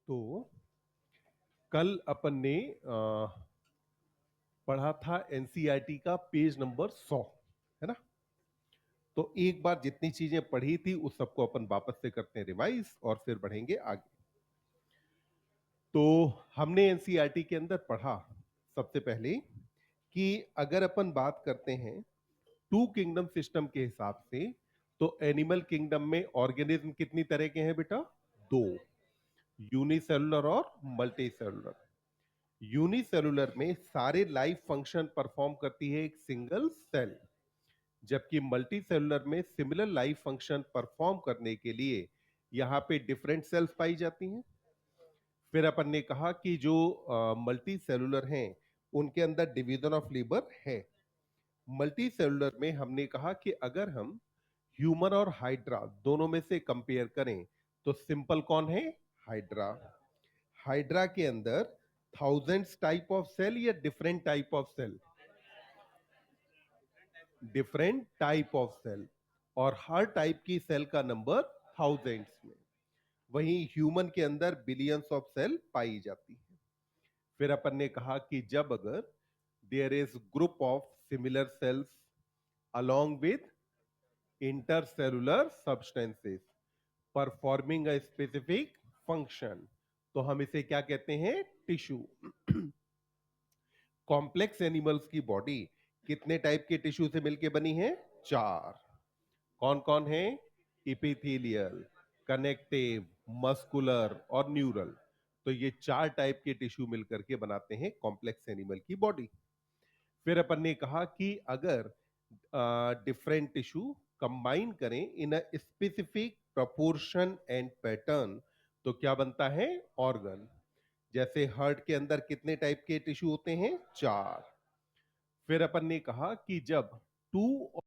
तो कल अपन ने पढ़ा था एनसीईआरटी का पेज नंबर 100, है ना। तो एक बार जितनी चीजें पढ़ी थी उस सबको अपन वापस से करते हैं रिवाइज और फिर बढ़ेंगे आगे। तो हमने एनसीईआरटी के अंदर पढ़ा सबसे पहले कि अगर अपन बात करते हैं टू किंगडम सिस्टम के हिसाब से, तो एनिमल किंगडम में ऑर्गेनिज्म कितनी तरह के हैं बेटा? दो, यूनिसेलुलर और मल्टीसेलुलर। यूनिसेलुलर में सारे लाइफ फंक्शन परफॉर्म करती है एक सिंगल सेल, जबकि मल्टीसेलुलर में सिमिलर लाइफ फंक्शन परफॉर्म करने के लिए यहां पे डिफरेंट सेल्स पाई जाती हैं। फिर अपन ने कहा कि जो मल्टी सेलुलर हैं उनके अंदर डिवीजन ऑफ लेबर है। मल्टी सेलुलर में हमने कहा कि अगर हम ह्यूमन और हाइड्रा दोनों में से कंपेयर करें तो सिंपल कौन है? हाइड्रा। हाइड्रा के अंदर थाउजेंड्स टाइप ऑफ सेल या different type of cell? Different type of cell, और हर टाइप की सेल का नंबर थाउजेंड्स में। वहीं ह्यूमन के अंदर बिलियंस ऑफ सेल पाई जाती है। फिर अपन ने कहा कि जब अगर there is group of similar cells along with intercellular substances performing a specific function, तो हम इसे क्या कहते हैं? टिश्यू। कॉम्प्लेक्स एनिमल्स की बॉडी कितने टाइप के टिश्यू से मिलकर बनी है? चार। कौन कौन है? इपिथेलियल, कनेक्टिव, मस्कुलर और न्यूरल। तो ये चार टाइप के टिश्यू मिलकर के बनाते हैं कॉम्प्लेक्स एनिमल की बॉडी। फिर अपन ने कहा कि अगर डिफरेंट टिश्यू कंबाइन करें in a specific proportion and pattern तो क्या बनता है? ऑर्गन। जैसे हार्ट के अंदर कितने टाइप के टिश्यू होते हैं? चार। फिर अपन ने कहा कि जब to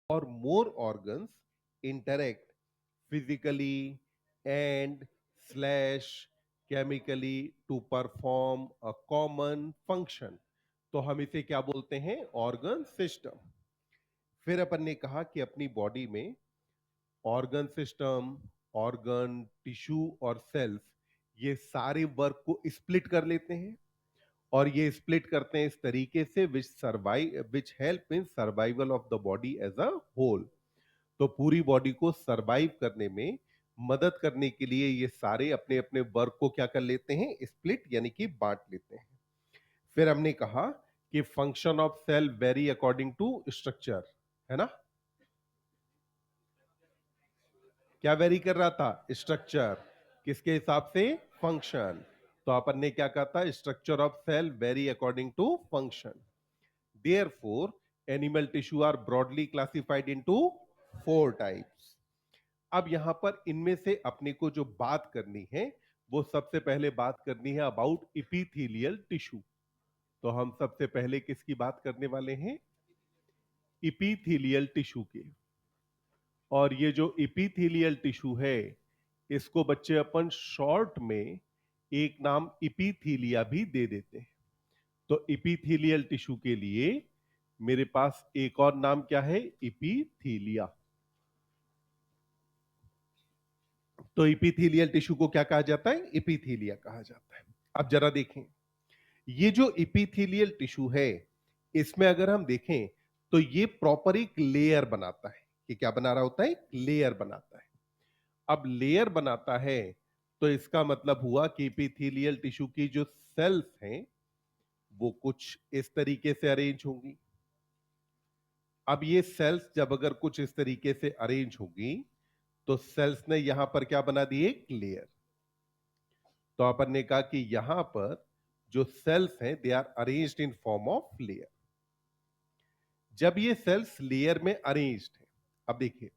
or more organs interact physically and slash chemically to perform a common function, तो हम इसे क्या बोलते हैं? Organ system. फिर अपन ने कहा कि अपनी बॉडी में ऑर्गन सिस्टम, ऑर्गन, टिश्यू और सेल्स ये सारे वर्क को स्प्लिट कर लेते हैं, और ये स्प्लिट करते हैं इस तरीके से which help in survival of the body as a whole. तो पूरी बॉडी को सरवाइव करने में मदद करने के लिए ये सारे अपने अपने वर्क को क्या कर लेते हैं, स्प्लिट यानी कि बांट लेते हैं। फिर हमने कहा कि function of cell vary according to structure, है ना? क्या वेरी कर रहा था? स्ट्रक्चर। किसके हिसाब से? फंक्शन। तो अपन ने क्या कहा था? Structure of cell vary according to function. Therefore animal tissue are broadly classified into 4 types. अब यहां पर इनमें से अपने को जो बात करनी है वो सबसे पहले बात करनी है अबाउट इपीथेलियल टिश्यू। तो हम सबसे पहले किसकी बात करने वाले हैं? इपीथेलियल टिश्यू के। और ये जो इपीथेलियल टिश्यू है इसको बच्चे अपन शॉर्ट में एक नाम इपीथीलिया भी दे देते हैं। तो इपीथेलियल टिश्यू के लिए मेरे पास एक और नाम क्या है? इपीथीलिया। तो इपीथेलियल टिश्यू को क्या कहा जाता है? इपीथीलिया कहा जाता है। अब जरा देखें, ये जो इपीथेलियल टिश्यू है इसमें अगर हम देखें तो ये प्रॉपर एक लेयर बनाता है। ये क्या बना रहा होता है? एक लेयर बनाता है। अब लेयर बनाता है तो इसका मतलब हुआ कि इपीथेलियल टिश्यू की जो सेल्स हैं वो कुछ इस तरीके से अरेंज होंगी। अब ये सेल्स जब अगर कुछ इस तरीके से अरेंज होगी तो सेल्स ने यहां पर क्या बना दी? एक लेयर। तो अपन ने कहा कि यहां पर जो सेल्स हैं they are arranged in form of layer. जब ये सेल्स लेयर में अरेंज्ड है, अब देखिए,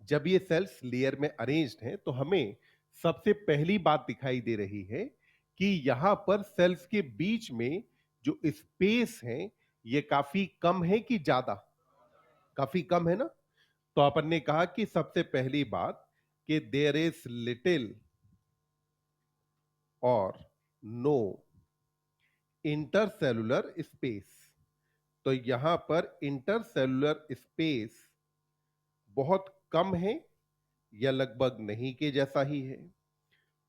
जब ये सेल्स लेयर में अरेंज्ड हैं तो हमें सबसे पहली बात दिखाई दे रही है कि यहां पर सेल्स के बीच में जो स्पेस है ये काफी कम है कि ज्यादा? काफी कम है ना? तो अपन ने कहा कि सबसे पहली बात कि देयर इज लिटिल और नो इंटरसेलुलर स्पेस। तो यहां पर इंटरसेलुलर स्पेस बहुत कम है या लगभग नहीं के जैसा ही है?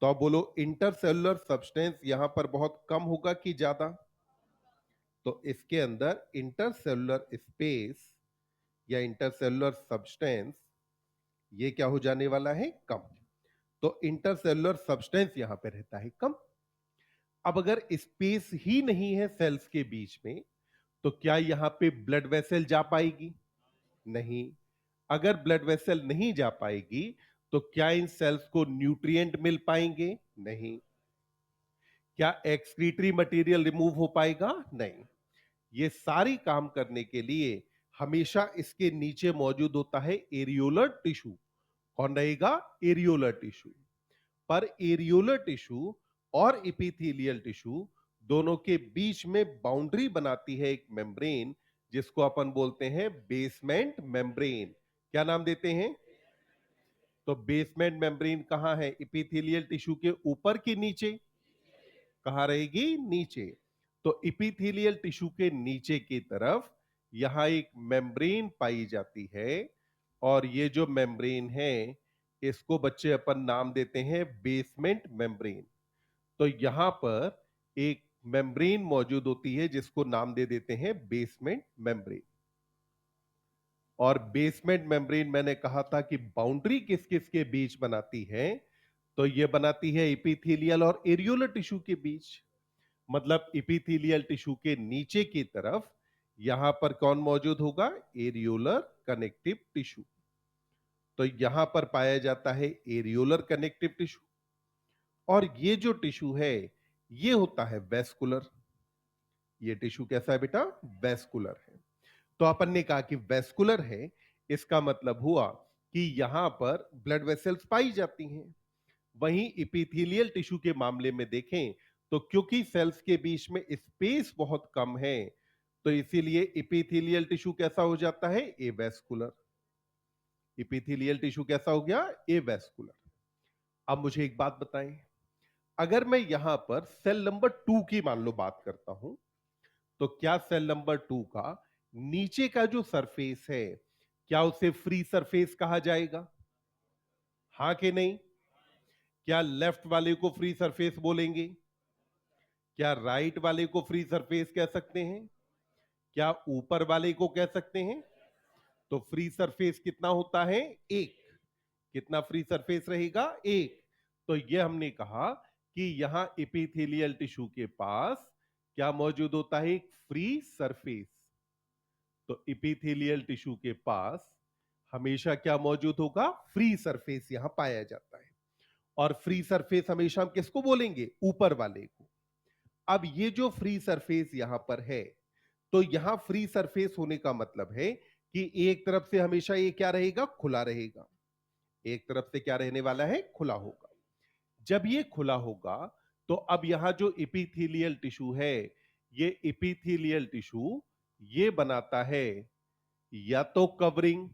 तो आप बोलो इंटरसेलुलर सब्सटेंस यहां पर बहुत कम होगा कि ज्यादा? तो इसके अंदर इंटरसेलुलर स्पेस या इंटरसेलुलर सब्सटेंस ये क्या हो जाने वाला है? कम। तो इंटरसेलुलर सब्सटेंस यहां पे रहता है कम। अब अगर स्पेस ही नहीं है सेल्स के बीच में तो क्या यहां पे ब्लड वेसल जा पाएगी? नहीं। अगर ब्लड वेसल नहीं जा पाएगी तो क्या इन सेल्स को न्यूट्रिएंट मिल पाएंगे? नहीं। क्या एक्सक्रीटरी मटेरियल रिमूव हो पाएगा? नहीं। ये सारी काम करने के लिए हमेशा इसके नीचे मौजूद होता है एरियोलर टिश्यू। कौन रहेगा? Areolar tissue. पर एरियोलर टिश्यू और इपीथेलियल टिश्यू दोनों के बीच में बाउंड्री बनाती है एक मेम्ब्रेन जिसको अपन बोलते हैं बेसमेंट मेम्ब्रेन। क्या नाम देते हैं? तो बेसमेंट मेम्ब्रेन कहां है? इपीथेलियल टिश्यू के ऊपर की नीचे? कहां रहेगी? नीचे। तो इपीथेलियल टिश्यू के नीचे की तरफ यहां एक मेम्ब्रेन पाई जाती है और ये जो मेम्ब्रेन है इसको बच्चे अपन नाम देते हैं बेसमेंट मेम्ब्रेन। तो यहां पर एक मेम्ब्रेन मौजूद होती है जिसको नाम दे देते हैं बेसमेंट मेम्ब्रेन। और बेसमेंट मेम्ब्रेन मैंने कहा था कि बाउंड्री किस किस के बीच बनाती है? तो ये बनाती है इपीथेलियल और एरियोलर टिश्यू के बीच। मतलब इपीथेलियल टिश्यू के नीचे की तरफ यहां पर कौन मौजूद होगा? Areolar connective tissue. तो यहां पर पाया जाता है एरियोलर कनेक्टिव टिश्यू। और ये जो टिश्यू है ये होता है वेस्कुलर। ये टिश्यू कैसा है बेटा? वेस्कुलर है। तो अपन ने कहा कि वेस्कुलर है, इसका मतलब हुआ कि यहां पर ब्लड वेसल्स पाई जाती हैं। वहीं इपीथेलियल टिश्यू के मामले में देखें तो क्योंकि सेल्स के बीच में स्पेस बहुत कम है तो इसीलिए इपीथेलियल टिश्यू कैसा हो जाता है? एवेस्कुलर। इपीथेलियल टिश्यू कैसा हो गया? एवेस्कुलर। अब मुझे एक बात बताएं, अगर मैं यहां पर सेल नंबर 2 की मान लो बात करता हूं तो क्या सेल नंबर 2 का नीचे का जो सरफेस है क्या उसे फ्री सरफेस कहा जाएगा? हां कि नहीं? क्या लेफ्ट वाले को फ्री सरफेस बोलेंगे? क्या राइट वाले को फ्री सरफेस कह सकते हैं? क्या ऊपर वाले को कह सकते हैं? तो फ्री सरफेस कितना होता है? एक। कितना फ्री सरफेस रहेगा? एक। तो ये हमने कहा कि यहां एपिथेलियल टिश्यू के पास क्या मौजूद होता है? एक फ्री सरफेस। तो एपिथेलियल टिश्यू के पास हमेशा क्या मौजूद होगा? फ्री सरफेस यहां पाया जाता है। और फ्री सरफेस हमेशा हम किसको बोलेंगे? ऊपर वाले को। अब ये जो फ्री सरफेस यहां पर है, तो यहां फ्री सरफेस होने का मतलब है कि एक तरफ से हमेशा ये क्या रहेगा? खुला रहेगा। एक तरफ से क्या रहने वाला है? खुला होगा। जब ये खुला होगा, तो अब यहां जो एपिथेलियल टिश्यू है, ये एपिथेलियल टिश्यू ये बनाता है या तो कवरिंग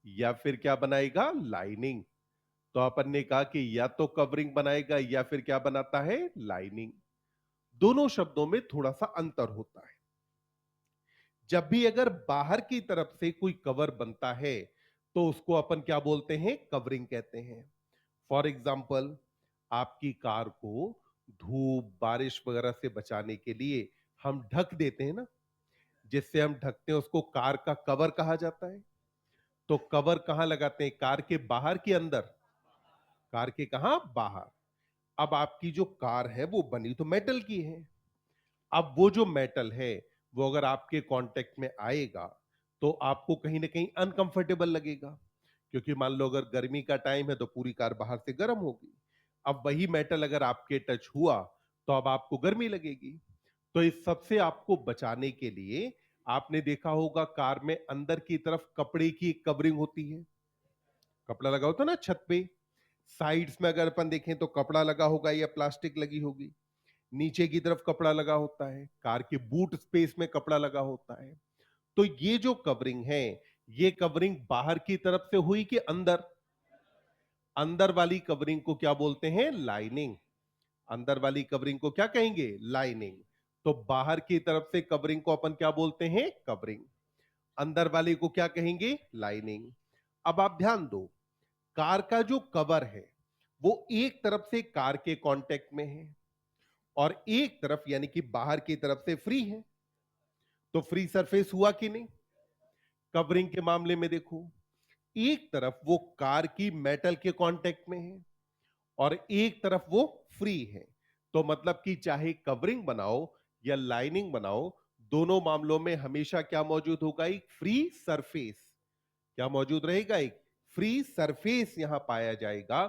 या फिर क्या बनाएगा? लाइनिंग। तो अपन ने कहा कि या तो कवरिंग बनाएगा या फिर क्या बनाता है? लाइनिंग। दोनों शब्दों में थोड़ा सा अंतर होता है। जब भी अगर बाहर की तरफ से कोई कवर बनता है, तो उसको अपन क्या बोलते हैं? कवरिंग कहते हैं। फॉर एग्जाम्पल, आपकी कार को धूप बारिश वगैरह से बचाने के लिए हम ढक देते हैं ना, जिससे हम ढकते हैं उसको कार का कवर कहा जाता है। तो कवर कहां लगाते हैं? कार के बाहर के अंदर? कार के कहां? बाहर। अब आपकी जो कार है वो बनी तो मेटल की है। अब वो जो मेटल है, वो अगर आपके कांटेक्ट में आएगा, तो आपको कहीं ना कहीं अनकंफर्टेबल लगेगा। क्योंकि मान लो अगर गर्मी का टाइम है तो पूरी कार बाहर से गर्म होगी। अब वही मेटल अगर आपके टच हुआ, तो अब आपको गर्मी लगेगी। तो इस सब से आपको बचाने के लिए आपने देखा होगा कार में अंदर की तरफ कपड़े की एक कवरिंग होती है। कपड़ा लगा होता है ना छत पे। साइड्स में अगर अपन देखें तो कपड़ा लगा होगा या प्लास्टिक लगी होगी। नीचे की तरफ कपड़ा लगा होता है, कार के बूट स्पेस में कपड़ा लगा होता है। तो ये जो कवरिंग है, ये कवरिंग बाहर की तरफ से हुई कि अंदर? अंदर वाली कवरिंग को क्या बोलते हैं? लाइनिंग। अंदर वाली कवरिंग को क्या कहेंगे? लाइनिंग। तो बाहर की तरफ से कवरिंग को अपन क्या बोलते हैं? कवरिंग। अंदर वाले को क्या कहेंगे? लाइनिंग। अब आप ध्यान दो, कार का जो कवर है, वो एक तरफ से कार के कांटेक्ट में है और एक तरफ यानी कि बाहर की तरफ से फ्री है। तो फ्री सरफेस हुआ कि नहीं? कवरिंग के मामले में देखो, एक तरफ वो कार की मेटल के कांटेक्ट में है और एक तरफ वो फ्री है। तो मतलब कि चाहे कवरिंग बनाओ या लाइनिंग बनाओ, दोनों मामलों में हमेशा क्या मौजूद होगा? एक फ्री सरफेस। क्या मौजूद रहेगा? एक फ्री सरफेस यहां पाया जाएगा।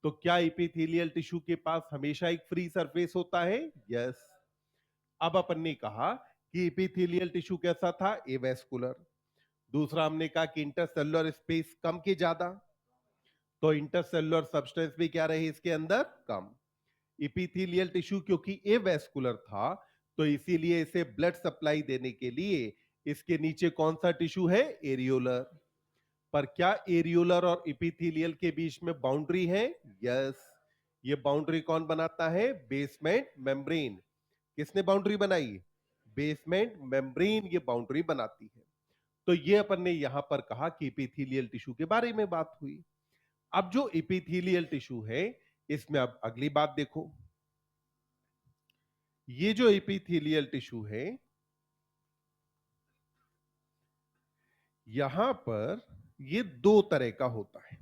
तो क्या एपिथेलियल टिश्यू के पास हमेशा एक फ्री सरफेस होता है? यस। अब अपन ने कहा कि एपिथेलियल टिश्यू कैसा था? एवेस्कुलर। दूसरा हमने कहा कि इंटरसेलुलर स्पेस कम के ज्यादा। तो इंटरसेलुलर सब्सटेंस भी क्या रहे इसके अंदर? कम। एपिथेलियल टिश्यू क्योंकि एवेस्कुलर था, तो इसीलिए इसे ब्लड सप्लाई देने के लिए इसके नीचे कौन सा टिश्यू है? एरियोलर। पर क्या एरियोलर और एपिथेलियल के बीच में बाउंड्री है? यस। ये बाउंड्री कौन बनाता है? Basement membrane. किसने बाउंड्री बनाई? बेसमेंट मेम्ब्रेन ये बाउंड्री बनाती है। तो ये अपन ने यहां पर कहा कि एपिथेलियल टिश्यू के बारे में बात हुई। अब जो एपिथेलियल टिश्यू है, इसमें अब अगली बात देखो। ये जो एपिथेलियल टिश्यू है, यहां पर ये दो तरह का होता है।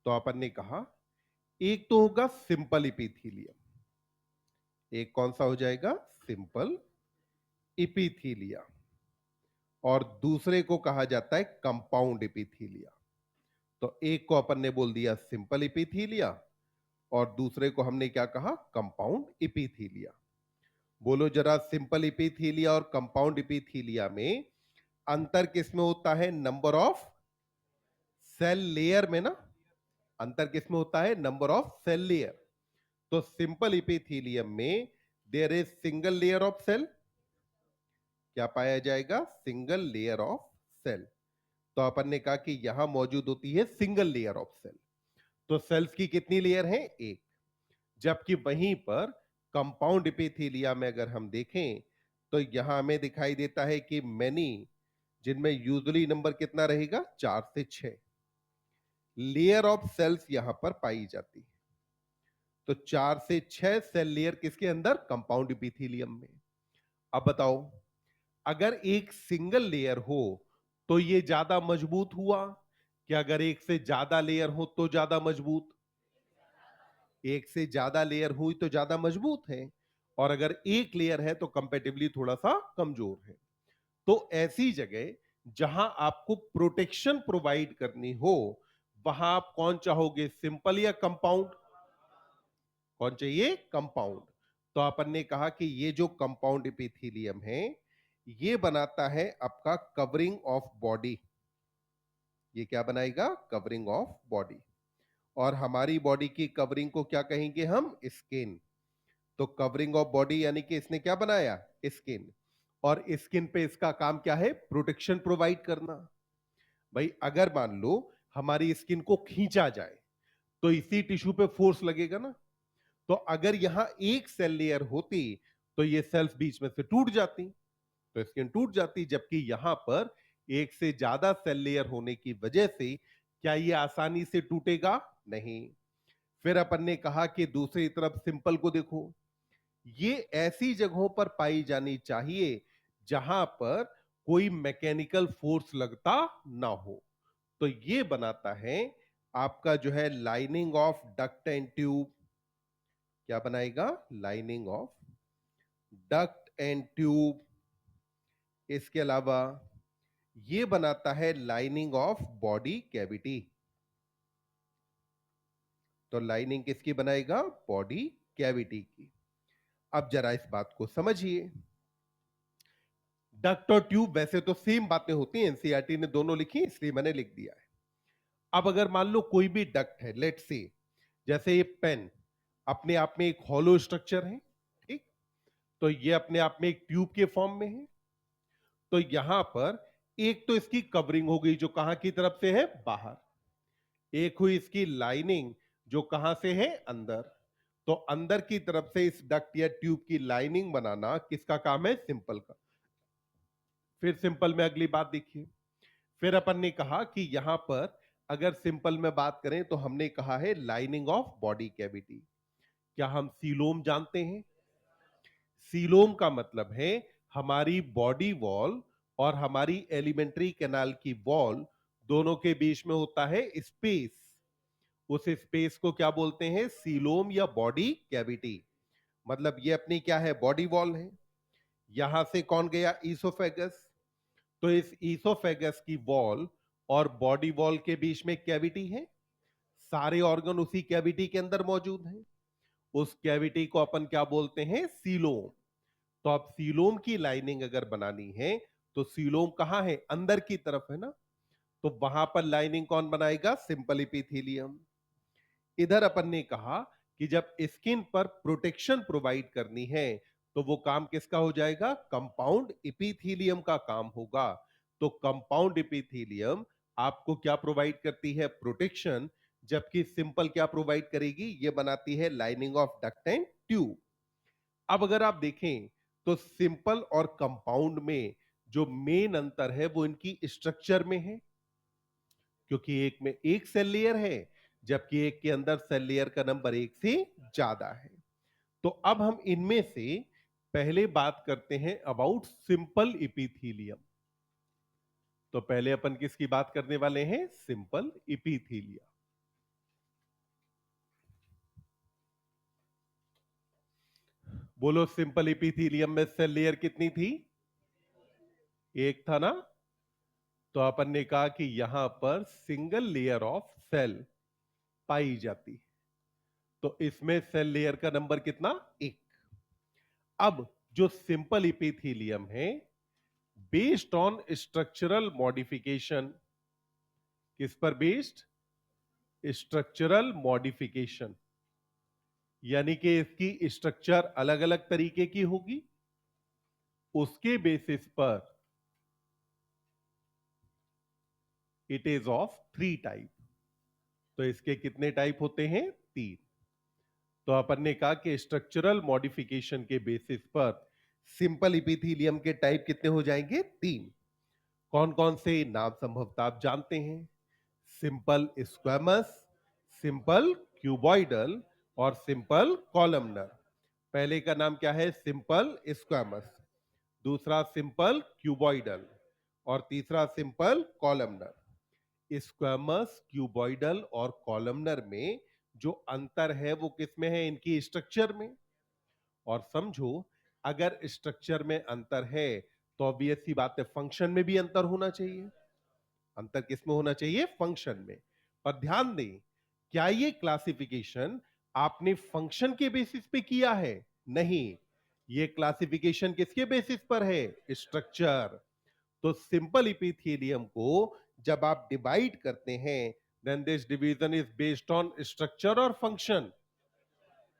तो अपन ने कहा एक तो होगा सिंपल एपिथेलियम। एक कौन सा हो जाएगा? Simple epithelia. और दूसरे को कहा जाता है कंपाउंड एपिथेलिया। तो एक को अपन ने बोल दिया सिंपल एपिथेलिया और दूसरे को हमने क्या कहा? Compound epithelia. बोलो जरा, सिंपल एपिथेलिया और कंपाउंड एपिथेलिया में अंतर किसमें होता है? नंबर ऑफ सेल लेयर में ना। अंतर किसमें होता है? Number of cell layer. तो सिंपल एपिथेलियम में there is single layer of cell. क्या पाया जाएगा? Single layer of cell. तो अपन ने कहा कि यहां मौजूद होती है सिंगल लेयर ऑफ सेल। तो सेल्स की कितनी लेयर है? एक। जबकि वहीं पर कंपाउंड एपिथेलिया में अगर हम देखें, तो यहां हमें दिखाई देता है कि मेनी, जिनमें यूजुअली नंबर कितना रहेगा? 4 से 6 लेयर ऑफ सेल्स यहां पर पाई जाती है। तो 4 से 6 सेल लेयर किसके अंदर? कंपाउंड एपिथेलियम में। अब बताओ, अगर एक सिंगल लेयर हो तो ये ज्यादा मजबूत हुआ कि अगर एक से ज्यादा लेयर हो तो ज्यादा मजबूत? एक से ज्यादा लेयर हुई तो ज्यादा मजबूत है, और अगर एक लेयर है तो कंपैरेटिवली थोड़ा सा कमजोर है। तो ऐसी जगह जहां आपको प्रोटेक्शन प्रोवाइड करनी हो, वहां आप कौन चाहोगे, सिंपल या कंपाउंड? कौन चाहिए? कंपाउंड। तो अपन ने कहा कि ये जो कंपाउंड एपिथेलियम है, ये बनाता है आपका कवरिंग ऑफ बॉडी। ये क्या बनाएगा? Covering of body. और हमारी बॉडी की कवरिंग को क्या कहेंगे हम? स्किन। तो कवरिंग ऑफ बॉडी यानी कि इसने क्या बनाया? स्किन। और स्किन पे इसका काम क्या है? प्रोटेक्शन प्रोवाइड करना। भाई अगर मान लो हमारी स्किन को खींचा जाए तो इसी टिश्यू पे फोर्स लगेगा ना। तो अगर यहां एक सेल लेयर होती तो ये सेल्स बीच में से टूट जाती, तो स्किन टूट जाती। जबकि यहां पर एक से ज्यादा सेल लेयर होने की वजह से क्या ये आसानी से टूटेगा? नहीं। फिर अपन ने कहा कि दूसरी तरफ सिंपल को देखो, ये ऐसी जगहों पर पाई जानी चाहिए जहां पर कोई मैकेनिकल फोर्स लगता ना हो। तो ये बनाता है आपका जो है lining of duct and tube. क्या बनाएगा? Lining of duct and tube. इसके अलावा ये बनाता है लाइनिंग ऑफ बॉडी कैविटी। तो लाइनिंग किसकी बनाएगा? बॉडी कैविटी की। अब जरा इस बात को समझिए, डक्ट और ट्यूब वैसे तो सेम बातें होती हैं, एनसीईआरटी ने दोनों लिखी इसलिए मैंने लिख दिया है। अब अगर मान लो कोई भी डक्ट है, लेट्स से जैसे ये पेन अपने आप में एक हॉलो स्ट्रक्चर है, ठीक? तो ये अपने आप में एक ट्यूब के फॉर्म में है। तो यहां पर एक तो इसकी कवरिंग हो गई जो कहां की तरफ से है? बाहर। एक हुई इसकी लाइनिंग जो कहां से है? अंदर। तो अंदर की तरफ से इस डक्ट या ट्यूब की लाइनिंग बनाना किसका काम है? सिंपल का। फिर सिंपल में अगली बात देखिए, फिर अपन ने कहा कि यहां पर अगर सिंपल में बात करें तो हमने कहा है लाइनिंग ऑफ बॉडी कैविटी। क्या हम सीलोम जानते हैं? सीलोम का मतलब है हमारी बॉडी वॉल और हमारी एलिमेंट्री कैनाल की वॉल दोनों के बीच में होता है स्पेस। उस स्पेस को क्या बोलते हैं? सीलोम या बॉडी कैविटी। मतलब ये अपनी क्या है? बॉडी वॉल है। यहां से कौन गया? ईसोफेगस। तो इस ईसोफेगस की वॉल और बॉडी वॉल के बीच में कैविटी है। सारे ऑर्गन उसी कैविटी के अंदर मौजूद हैं। उस कैविटी को अपन क्या बोलते हैं? सीलोम। तो अब सीलोम की लाइनिंग अगर बनानी है तो सीलोम कहां है? अंदर की तरफ है ना। तो वहां पर लाइनिंग कौन बनाएगा? Simple epithelium. इधर अपन ने कहा कि जब स्किन पर प्रोटेक्शन प्रोवाइड करनी है तो वो काम किसका हो जाएगा? कंपाउंड इपिथेलियम का काम होगा। तो कंपाउंड इपिथेलियम आपको क्या प्रोवाइड करती है? प्रोटेक्शन। जबकि सिंपल क्या प्रोवाइड करेगी? ये बनाती है lining of duct and tube. अब अगर आप देखें तो सिंपल और कंपाउंड में जो मेन अंतर है वो इनकी स्ट्रक्चर में है, क्योंकि एक में एक सेल लेयर है जबकि एक के अंदर सेल लेयर का नंबर एक से ज्यादा है। तो अब हम इनमें से पहले बात करते हैं अबाउट सिंपल इपिथीलियम। तो पहले अपन किसकी बात करने वाले हैं? Simple epithelium. बोलो, सिंपल इपिथीलियम में सेल लेयर कितनी थी? एक था ना। तो अपन ने कहा कि यहां पर सिंगल लेयर ऑफ सेल पाई जाती है। तो इसमें सेल लेयर का नंबर कितना? एक। अब जो सिंपल इपिथेलियम है, बेस्ड ऑन स्ट्रक्चरल मॉडिफिकेशन, किस पर बेस्ड? Structural modification. यानी कि इसकी स्ट्रक्चर अलग अलग तरीके की होगी, उसके बेसिस पर it is of three type. तो इसके कितने टाइप होते हैं? तीन। तो अपन ने कहा कि स्ट्रक्चरल मॉडिफिकेशन के बेसिस पर सिंपल इपिथेलियम के टाइप कितने हो जाएंगे? तीन। कौन कौन से? नाम संभवतः आप जानते हैं, सिंपल स्क्वैमस, सिंपल क्यूबॉइडल और सिंपल कॉलमनर। पहले का नाम क्या है? Simple squamous. दूसरा सिंपल क्यूबॉइडल और तीसरा सिंपल कॉलमनर। स्क्वैमस, क्यूबॉइडल और कॉलमनर में जो अंतर है वो किसमें है? इनकी स्ट्रक्चर में। और समझो, अगर स्ट्रक्चर में अंतर है तो ऑब्वियस सी बात है फंक्शन में भी अंतर होना चाहिए। अंतर किसमें होना चाहिए? फंक्शन में। पर ध्यान दें, क्या ये क्लासिफिकेशन आपने फंक्शन के बेसिस पे किया है? नहीं, ये क्लासिफिकेशन किसके बेसिस पर है? स्ट्रक्चर। तो सिंपल इपिथेलियम को जब आप डिवाइड करते हैं, then this division is based on structure और फंक्शन।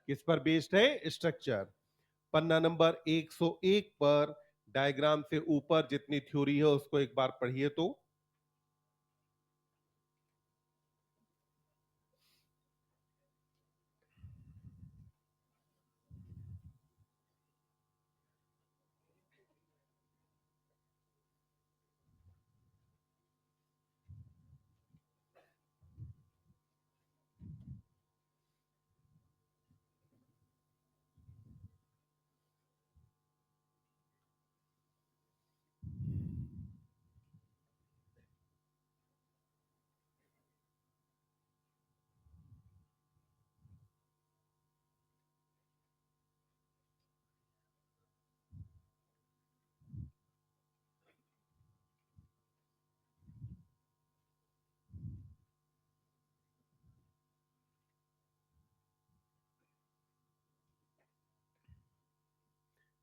किस पर बेस्ड है? स्ट्रक्चर। पन्ना नंबर 101 पर डायग्राम से ऊपर जितनी थ्योरी है उसको एक बार पढ़िए तो।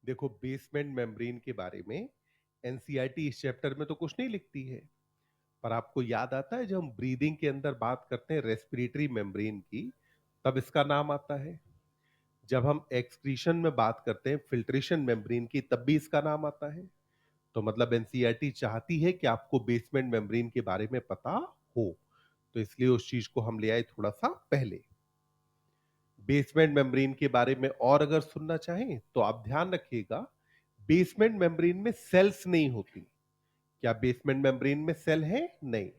देखो, बेसमेंट मेम्ब्रेन के बारे में एनसीईआरटी इस चैप्टर में तो कुछ नहीं लिखती है, पर आपको याद आता है जब हम ब्रीदिंग के अंदर बात करते हैं रेस्पिरेटरी मेम्ब्रेन की, तब इसका नाम आता है। जब हम एक्सक्रीशन में बात करते हैं फिल्ट्रेशन मेम्ब्रेन की, तब भी इसका नाम आता है। तो मतलब एनसीईआरटी चाहती है कि आपको बेसमेंट मेम्ब्रेन के बारे में पता हो, तो इसलिए उस चीज को हम ले आए थोड़ा सा पहले। बेसमेंट मेम्ब्रेन के बारे में और अगर सुनना चाहें तो आप ध्यान रखिएगा, बेसमेंट मेम्ब्रेन में सेल्स नहीं होती। क्या बेसमेंट मेम्ब्रेन में सेल है? नहीं,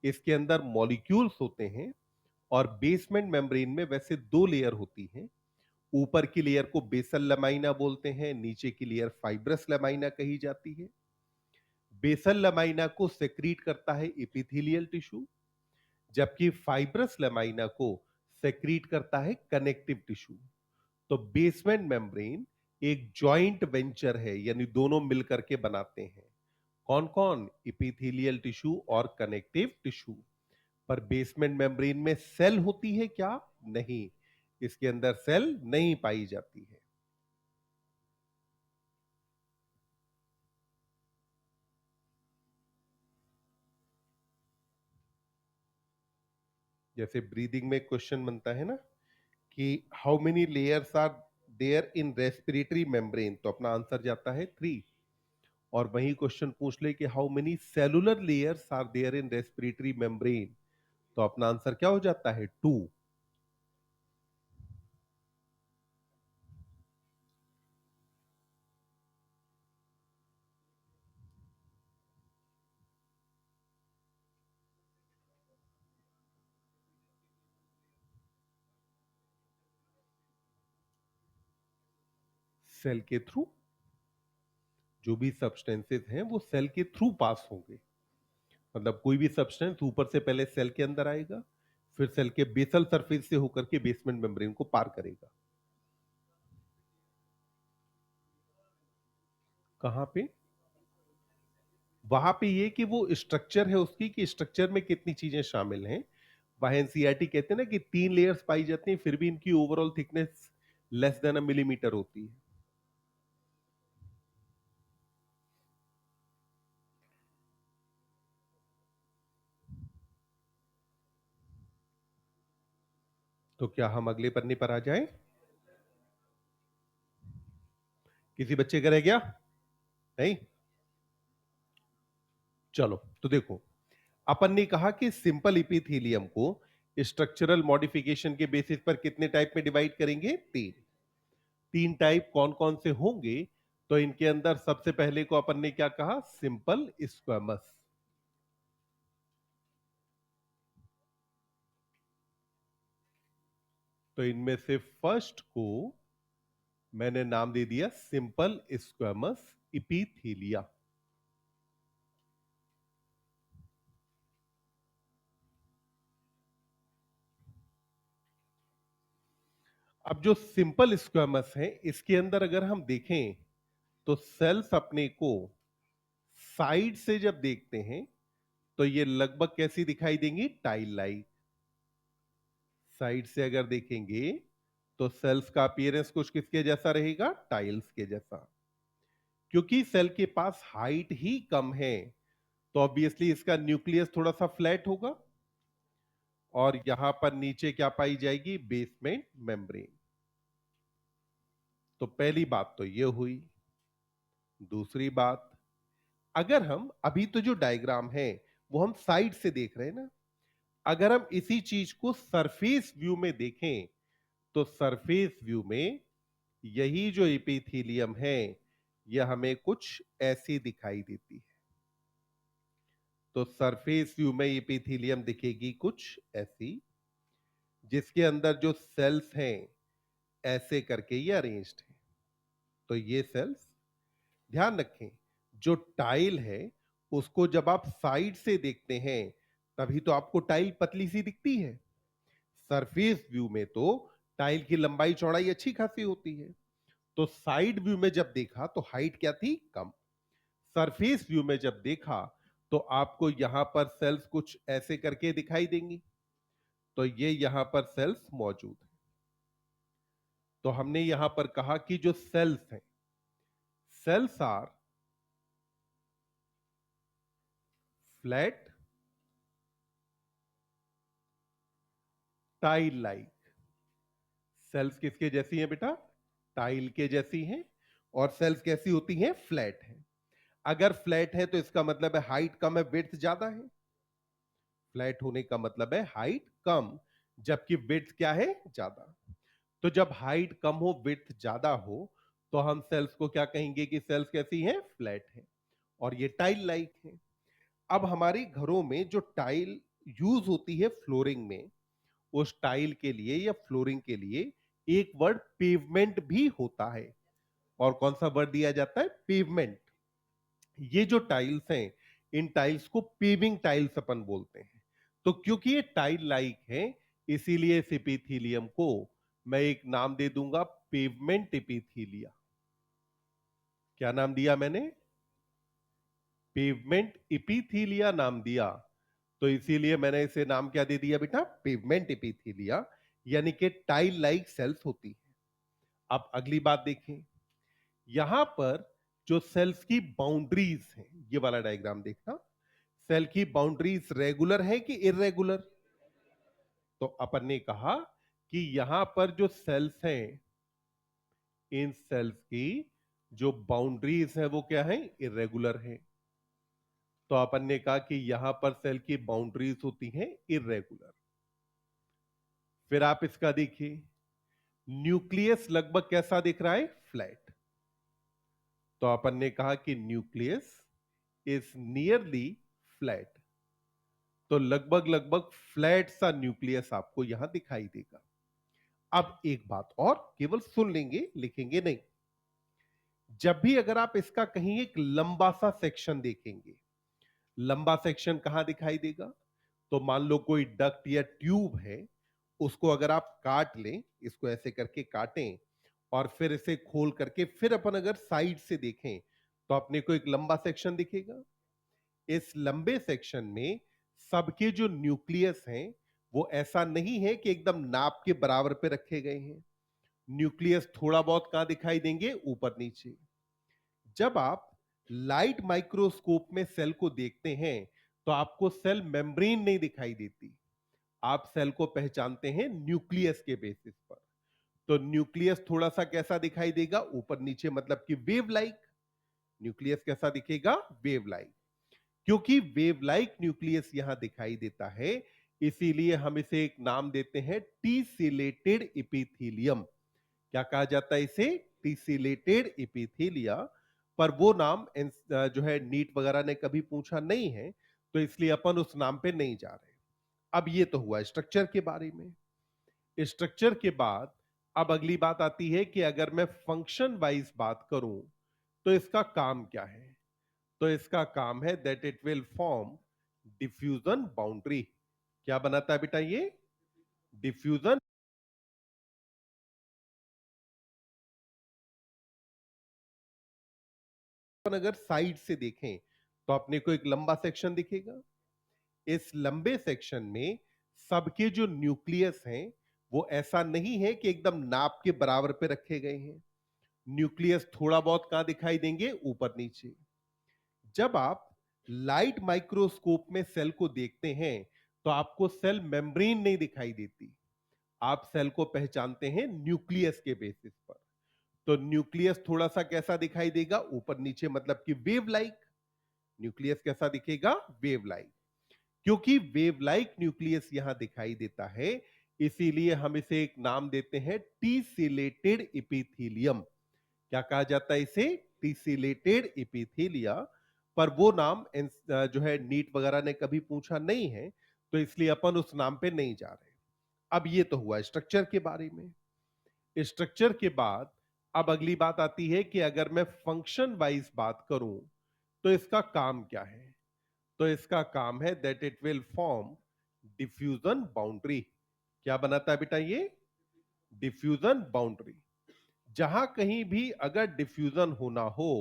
इसके अंदर मॉलिक्यूल्स होते हैं। और बेसमेंट मेम्ब्रेन में वैसे दो लेयर होती हैं। ऊपर की लेयर को बेसल लमाइना बोलते हैं, नीचे की लेयर फाइब्रस लमाइना कही जाती है। बेसल लमाइना को सेक्रीट करता है एपिथेलियल टिश्यू, जबकि फाइब्रस लमाइना को सेक्रीट करता है कनेक्टिव टिश्यू। तो बेसमेंट मेम्ब्रेन एक जॉइंट वेंचर है, यानी दोनों मिलकर के बनाते हैं। कौन कौन? एपिथेलियल टिश्यू और कनेक्टिव टिश्यू। पर बेसमेंट मेम्ब्रेन में सेल होती है क्या? नहीं, इसके अंदर सेल नहीं पाई जाती है। जैसे ब्रीदिंग में क्वेश्चन बनता है ना कि how many layers are there in respiratory membrane, तो अपना आंसर जाता है 3। और वही क्वेश्चन पूछ ले कि how many cellular layers are there in respiratory membrane, तो अपना आंसर क्या हो जाता है? 2। सेल के थ्रू, जो भी सब्सटेंसेस हैं वो सेल के थ्रू पास होंगे। मतलब कोई भी सब्सटेंस ऊपर से पहले सेल के अंदर आएगा, फिर सेल के बेसल सरफेस से होकर के बेसमेंट मेम्ब्रेन को पार करेगा। कहां पे? वहां पे ये कि वो स्ट्रक्चर है उसकी, कि स्ट्रक्चर में कितनी चीजें शामिल हैं। वह एनसीईआरटी कहते हैं ना कि 3 लेयर्स पाई जाती हैं, फिर भी इनकी ओवरऑल थिकनेस लेस देन अ मिलीमीटर होती है। तो क्या हम अगले पन्ने पर आ जाएं? किसी बच्चे का रह गया? नहीं? चलो तो देखो, अपन ने कहा कि सिंपल इपिथेलियम को स्ट्रक्चरल मॉडिफिकेशन के बेसिस पर कितने टाइप में डिवाइड करेंगे? 3। 3 टाइप कौन कौन से होंगे? तो इनके अंदर सबसे पहले को अपन ने क्या कहा? Simple squamous. तो इनमें से फर्स्ट को मैंने नाम दे दिया सिंपल स्क्वैमस इपिथेलिया। अब जो सिंपल स्क्वामस है इसके अंदर अगर हम देखें तो सेल्स अपने को साइड से जब देखते हैं तो ये लगभग कैसी दिखाई देंगी, टाइल लाइक। साइड से अगर देखेंगे तो सेल्स का अपीयरेंस कुछ किसके जैसा रहेगा, टाइल्स के जैसा। क्योंकि सेल के पास हाइट ही कम है तो ऑब्वियसली इसका न्यूक्लियस थोड़ा सा फ्लैट होगा और यहां पर नीचे क्या पाई जाएगी, बेसमेंट मेम्ब्रेन। तो पहली बात तो ये हुई। दूसरी बात, अगर हम अभी तो जो डायग्राम है वो हम साइड से देख रहे हैं ना, अगर हम इसी चीज को सरफेस व्यू में देखें तो सरफेस व्यू में यही जो एपिथेलियम है यह हमें कुछ ऐसी दिखाई देती है। तो सरफेस व्यू में एपिथेलियम दिखेगी कुछ ऐसी, जिसके अंदर जो सेल्स हैं ऐसे करके ये अरेंज्ड है। तो ये सेल्स, ध्यान रखें, जो टाइल है उसको जब आप साइड से देखते हैं तभी तो आपको टाइल पतली सी दिखती है। सरफेस व्यू में तो टाइल की लंबाई चौड़ाई अच्छी खासी होती है। तो साइड व्यू में जब देखा तो हाइट क्या थी, कम। सरफेस व्यू में जब देखा तो आपको यहां पर सेल्स कुछ ऐसे करके दिखाई देंगी। तो ये यहां पर सेल्स मौजूद है। तो हमने यहां पर कहा कि जो सेल्स हैं, cells are flat tile like. Cells किसके जैसी हैं बेटा, टाइल के जैसी हैं। और सेल्स कैसी होती हैं, फ्लैट है। अगर फ्लैट है तो इसका मतलब है हाइट कम है, विड्थ ज्यादा है। फ्लैट होने का मतलब है हाइट कम, जबकि विड्थ क्या है, ज्यादा। तो जब हाइट कम हो, विड्थ ज्यादा हो, तो हम सेल्स को क्या कहेंगे कि सेल्स कैसी हैं, फ्लैट हैं। और ये टाइल लाइक है। अब हमारे घरों में जो टाइल यूज होती है फ्लोरिंग में, उस टाइल के लिए या फ्लोरिंग के लिए एक वर्ड पेवमेंट भी होता है। और कौन सा वर्ड दिया जाता है, पेवमेंट। ये जो टाइल्स हैं, इन टाइल्स को पेविंग टाइल्स अपन बोलते हैं। तो क्योंकि ये टाइल लाइक है, इसीलिए इस एपिथेलियम को मैं एक नाम दे दूंगा, पेवमेंट एपिथेलिया। क्या नाम दिया मैंने, पेवमेंट एपिथेलिया नाम दिया। तो इसीलिए मैंने इसे नाम क्या दे दिया बेटा, पेवमेंट एपिथेलिया, यानी कि टाइल लाइक सेल्स होती है। अब अगली बात देखें, यहां पर जो सेल्स की बाउंड्रीज हैं, ये वाला डायग्राम देखना। सेल की बाउंड्रीज रेगुलर है कि इरेगुलर। तो अपन ने कहा कि यहां पर जो सेल्स हैं, इन सेल्स की जो बाउंड्रीज है वो क्या है, इरेगुलर है। तो अपन ने कहा कि यहां पर सेल की बाउंड्रीज होती हैं इरेगुलर। फिर आप इसका देखिए, न्यूक्लियस लगभग कैसा दिख रहा है, फ्लैट। तो अपन ने कहा कि न्यूक्लियस इज नियरली फ्लैट। तो लगभग लगभग फ्लैट सा न्यूक्लियस आपको यहां दिखाई देगा। अब एक बात और, केवल सुन लेंगे, लिखेंगे नहीं। जब भी अगर आप इसका कहीं एक लंबा सा सेक्शन देखेंगे, लंबा सेक्शन कहां दिखाई देगा, तो मान लो कोई डक्ट या ट्यूब है, उसको अगर आप काट लें, इसको ऐसे करके काटें और फिर इसे खोल करके फिर अपन अगर साइड से देखें तो अपने को एक लंबा सेक्शन दिखेगा। इस लंबे सेक्शन में सबके जो न्यूक्लियस हैं वो ऐसा नहीं है कि एकदम नाप के बराबर पे रखे गए हैं। न्यूक्लियस थोड़ा बहुत कहां दिखाई देंगे, ऊपर नीचे। जब आप लाइट माइक्रोस्कोप में सेल को देखते हैं तो आपको सेल मेम्ब्रेन नहीं दिखाई देती, आप सेल को पहचानते हैं न्यूक्लियस के बेसिस पर। तो न्यूक्लियस थोड़ा सा कैसा दिखाई देगा, ऊपर नीचे, मतलब कि वेव लाइक। न्यूक्लियस कैसा दिखेगा, वेव लाइक। क्योंकि वेव लाइक न्यूक्लियस यहां दिखाई देता है, इसीलिए हम इसे एक नाम देते हैं, टीसिलेटेड एपिथेलियम। क्या कहा जाता है इसे, टीसिलेटेड एपिथेलिया। पर वो नाम जो है नीट वगैरह ने कभी पूछा नहीं है, तो इसलिए अपन उस नाम पे नहीं जा रहे। अब ये तो हुआ स्ट्रक्चर के बारे में। स्ट्रक्चर के बाद अब अगली बात आती है कि अगर मैं फंक्शन वाइज बात करूं तो इसका काम क्या है। तो इसका काम है that it will form diffusion boundary. क्या बनाता है बेटा ये, डिफ्यूजन अपन अगर साइड से देखें तो अपने को एक लंबा सेक्शन दिखेगा। इस लंबे सेक्शन में सबके जो न्यूक्लियस हैं वो ऐसा नहीं है कि एकदम नाप के बराबर पे रखे गए हैं। न्यूक्लियस थोड़ा बहुत कहां दिखाई देंगे, ऊपर नीचे। जब आप लाइट माइक्रोस्कोप में सेल को देखते हैं तो आपको सेल मेम्ब्रेन नहीं दिखाई देती, आप सेल को पहचानते हैं न्यूक्लियस के बेसिस पर। तो न्यूक्लियस थोड़ा सा कैसा दिखाई देगा, ऊपर नीचे, मतलब कि वेव लाइक। न्यूक्लियस कैसा दिखेगा, वेव लाइक। क्योंकि वेव लाइक न्यूक्लियस यहां दिखाई देता है, इसीलिए हम इसे एक नाम देते हैं टीसिलेटेड इपिथीलियम। क्या कहा जाता है इसे, टीसिलेटेड इपिथीलिया। पर वो नाम जो है नीट वगैरह ने कभी पूछा नहीं है, तो इसलिए अपन उस नाम पे नहीं जा रहे। अब ये तो हुआ स्ट्रक्चर के बारे में। स्ट्रक्चर के बाद अब अगली बात आती है कि अगर मैं फंक्शन वाइज बात करूं तो इसका काम क्या है। तो इसका काम है that it will form diffusion boundary. क्या बनाता है बेटा ये, डिफ्यूजन बाउंड्री। जहां कहीं भी अगर डिफ्यूजन होना हो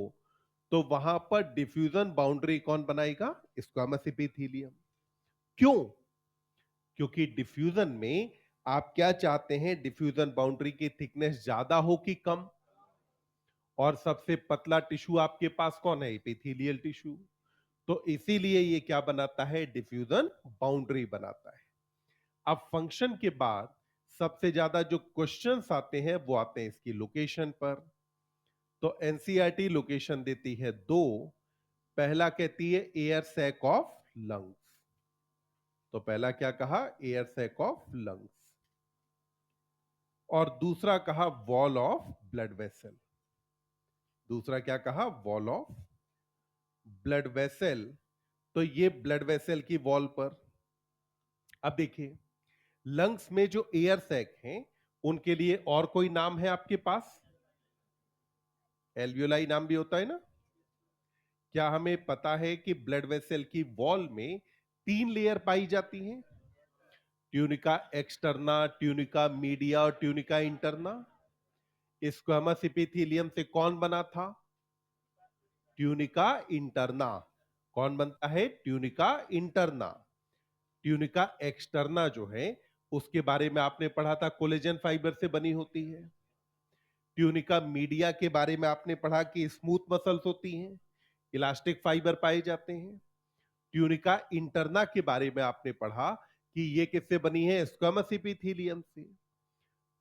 तो वहां पर डिफ्यूजन बाउंड्री कौन बनाएगा, स्क्वामस एपिथेलियम। क्यों, क्योंकि डिफ्यूजन में आप क्या चाहते हैं, डिफ्यूजन बाउंड्री की थिकनेस ज्यादा हो कि कम। और सबसे पतला टिश्यू आपके पास कौन है, एपिथेलियल टिश्यू। तो इसीलिए ये क्या बनाता है, डिफ्यूजन बाउंड्री बनाता है। अब फंक्शन के बाद सबसे ज्यादा जो क्वेश्चंस आते हैं वो आते हैं इसकी लोकेशन पर। तो एनसीईआरटी लोकेशन देती है दो। पहला कहती है एयर सैक ऑफ लंग्स। तो पहला क्या कहा, एयर सैक ऑफ लंग्स। और दूसरा कहा वॉल ऑफ ब्लड वेसल। दूसरा क्या कहा, वॉल ऑफ ब्लड वेसल। तो ये ब्लड वेसल की वॉल पर। अब देखिए, लंग्स में जो एयर सैक हैं उनके लिए और कोई नाम है आपके पास, एल्वियोलाई नाम भी होता है ना। क्या हमें पता है कि ब्लड वेसल की वॉल में 3 लेयर पाई जाती हैं, ट्यूनिका एक्सटर्ना, ट्यूनिका मीडिया और ट्यूनिका इंटरना। स्क्वेमस एपिथेलियम से कौन बना था, ट्यूनिका इंटरना। कौन बनता है, ट्यूनिका इंटरना। ट्यूनिका एक्सटर्ना जो है उसके बारे में आपने पढ़ा था, कोलेजन फाइबर से बनी होती है। ट्यूनिका मीडिया के बारे में आपने पढ़ा कि स्मूथ मसल्स होती हैं, इलास्टिक फाइबर पाए जाते हैं। ट्यूनिका इंटरना के बारे में आपने पढ़ा कि ये किससे बनी है, स्क्वेमस एपिथेलियम से।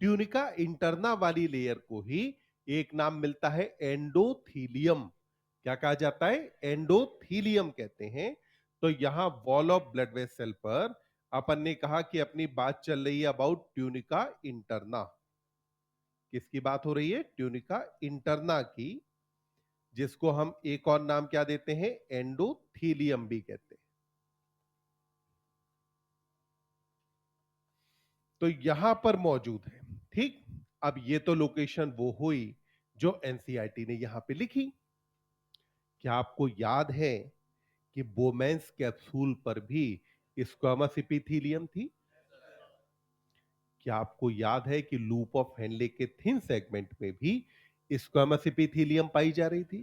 ट्यूनिका इंटरना वाली लेयर को ही एक नाम मिलता है एंडोथीलियम। क्या कहा जाता है, एंडोथीलियम कहते हैं। तो यहां वॉल ऑफ ब्लड वेसल पर अपन ने कहा कि अपनी बात चल रही है अबाउट ट्यूनिका इंटरना। किसकी बात हो रही है, ट्यूनिका इंटरना की, जिसको हम एक और नाम क्या देते हैं, एंडोथीलियम भी कहते हैं। तो यहां पर मौजूद है। ठीक, अब ये तो लोकेशन वो हुई जो एनसीईआरटी ने यहां पे लिखी। क्या आपको याद है कि बोमेंस कैप्सूल पर भी स्क्वामस एपिथेलियम थी। क्या आपको याद है कि लूप ऑफ हेनले के थिन सेगमेंट में भी स्क्वामस एपिथेलियम पाई जा रही थी।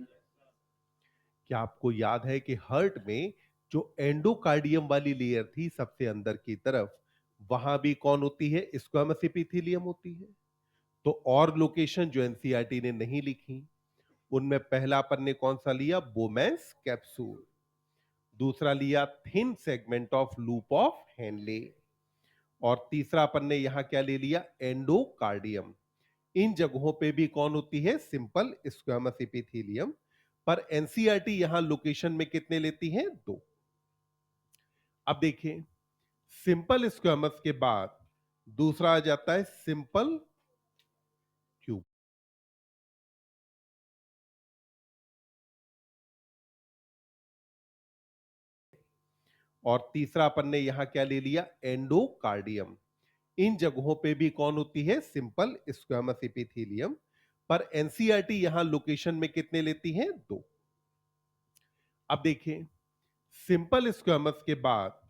क्या आपको याद है कि हार्ट में जो एंडोकार्डियम वाली लेयर थी सबसे अंदर की तरफ, वहां भी कौन होती है, स्क्वामस एपिथेलियम होती है। तो और लोकेशन जो एनसीईआरटी ने नहीं लिखी, उनमें पहला अपन ने कौन सा लिया, बोमेंस कैप्सूल। दूसरा लिया thin segment of loop of Henle. और तीसरा अपन ने यहां क्या ले लिया, एंडोकार्डियम। इन जगहों पे भी कौन होती है, सिंपल स्क्वामस एपिथेलियम। पर एनसीईआरटी यहां लोकेशन में कितने लेती है, दो। अब देखिए, सिंपल स्क्वामस के बाद दूसरा आ जाता है सिंपल क्यूब। और तीसरा अपन ने यहां क्या ले लिया, एंडोकार्डियम। इन जगहों पे भी कौन होती है, सिंपल स्क्वामस एपिथेलियम। पर एनसीईआरटी यहां लोकेशन में कितने लेती है, दो। अब देखिए, सिंपल स्क्वामस के बाद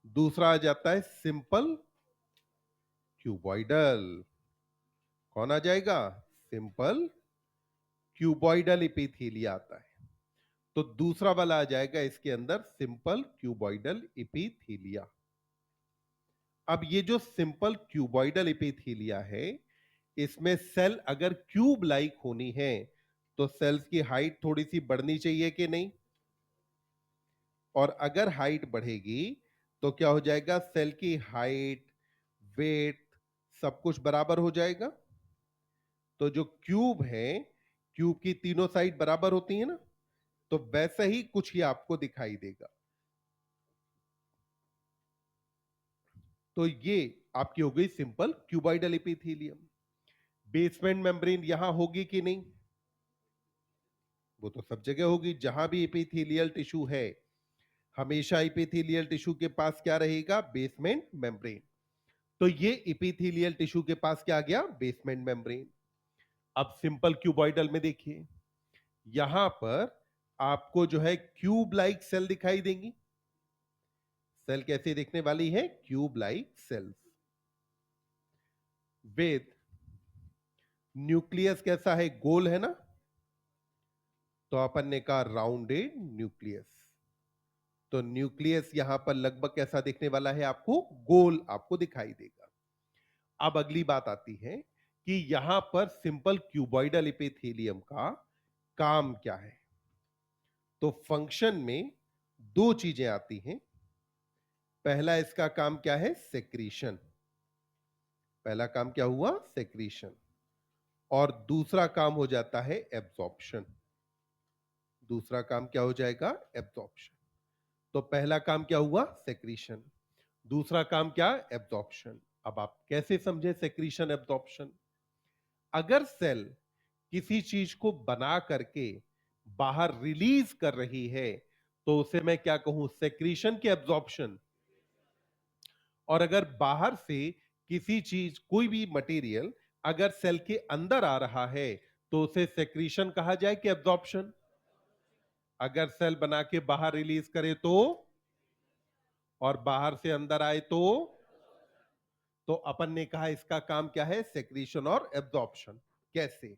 दूसरा आ जाता है सिंपल क्यूबॉइडल। कौन आ जाएगा, सिंपल क्यूबॉइडल एपिथेलिया आता है। तो दूसरा वाला आ जाएगा इसके अंदर सिंपल क्यूबॉइडल एपिथेलिया। अब ये जो सिंपल क्यूबॉइडल एपिथेलिया है, इसमें सेल अगर क्यूब लाइक होनी है तो सेल्स की हाइट थोड़ी सी बढ़नी चाहिए कि नहीं? और अगर हाइट बढ़ेगी तो क्या हो जाएगा? सेल की हाइट, वेट, सब कुछ बराबर हो जाएगा। तो जो क्यूब है, क्यूब की तीनों साइड बराबर होती है ना, तो वैसा ही कुछ ही आपको दिखाई देगा। तो ये आपकी हो गई simple cuboidal epithelium. Basement membrane यहां होगी कि नहीं? वो तो सब जगह होगी, जहां भी एपिथेलियल टिश्यू है हमेशा एपिथेलियल टिश्यू के पास क्या रहेगा? Basement membrane. तो ये एपिथेलियल टिश्यू के पास क्या आ गया? Basement membrane. अब सिंपल क्यूबॉइडल में देखिए, यहां पर आपको जो है क्यूब लाइक सेल दिखाई देंगी। सेल कैसे दिखने वाली है? Cube like cells with nucleus कैसा है? गोल है ना, तो अपन ने कहा राउंडेड न्यूक्लियस। तो न्यूक्लियस यहां पर लगभग कैसा दिखने वाला है? आपको गोल आपको दिखाई देगा। अब अगली बात आती है कि यहां पर सिंपल क्यूबॉइडल एपिथेलियम का काम क्या है? तो फंक्शन में दो चीजें आती हैं। पहला इसका काम क्या है? सेक्रीशन। पहला काम क्या हुआ? सेक्रीशन। और दूसरा काम हो जाता है एब्जॉर्प्शन। दूसरा काम क्या हो जाएगा? एब्जॉर्प्शन। तो पहला काम क्या हुआ? सेक्रीशन। दूसरा काम क्या? एब्जॉर्प्शन। अब आप कैसे समझे सेक्रीशन एब्जॉर्प्शन? अगर सेल किसी चीज को बना करके बाहर रिलीज कर रही है तो उसे मैं क्या कहूं? सेक्रीशन की एब्जॉर्प्शन। और अगर बाहर से किसी चीज, कोई भी मटेरियल अगर सेल के अंदर आ रहा है तो उसे सेक्रीशन कहा जाए कि एब्जॉर्प्शन? अगर सेल बना के बाहर रिलीज करे तो, और बाहर से अंदर आए तो अपन ने कहा इसका काम क्या है? सेक्रीशन और एब्जॉर्प्शन। कैसे?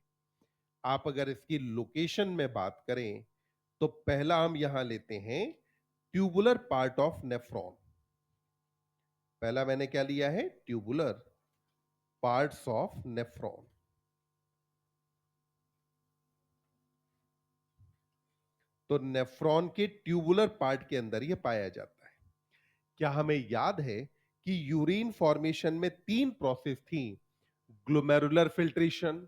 आप अगर इसकी लोकेशन में बात करें तो पहला हम यहां लेते हैं ट्यूबुलर पार्ट ऑफ नेफ्रॉन। पहला मैंने क्या लिया है? Tubular parts of nephron. तो नेफ्रॉन के ट्यूबुलर पार्ट के अंदर यह पाया जाता है। क्या हमें याद है कि यूरिन फॉर्मेशन में तीन प्रोसेस थी? ग्लोमेरुलर फिल्ट्रेशन,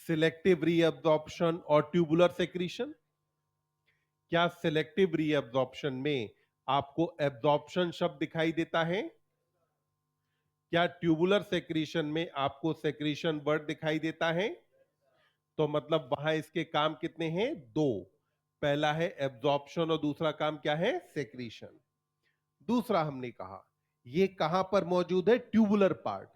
सिलेक्टिव रीअब्जॉर्प्शन और ट्यूबुलर सेक्रीशन। क्या सिलेक्टिव रीअब्जॉर्प्शन में आपको एब्जॉर्प्शन शब्द दिखाई देता है? क्या ट्यूबुलर सेक्रीशन में आपको सेक्रीशन वर्ड दिखाई देता है? तो मतलब वहां इसके काम कितने हैं? दो। पहला है एब्जॉर्प्शन और दूसरा काम क्या है? सेक्रीशन। दूसरा हमने कहा ये कहां पर मौजूद है? Tubular part.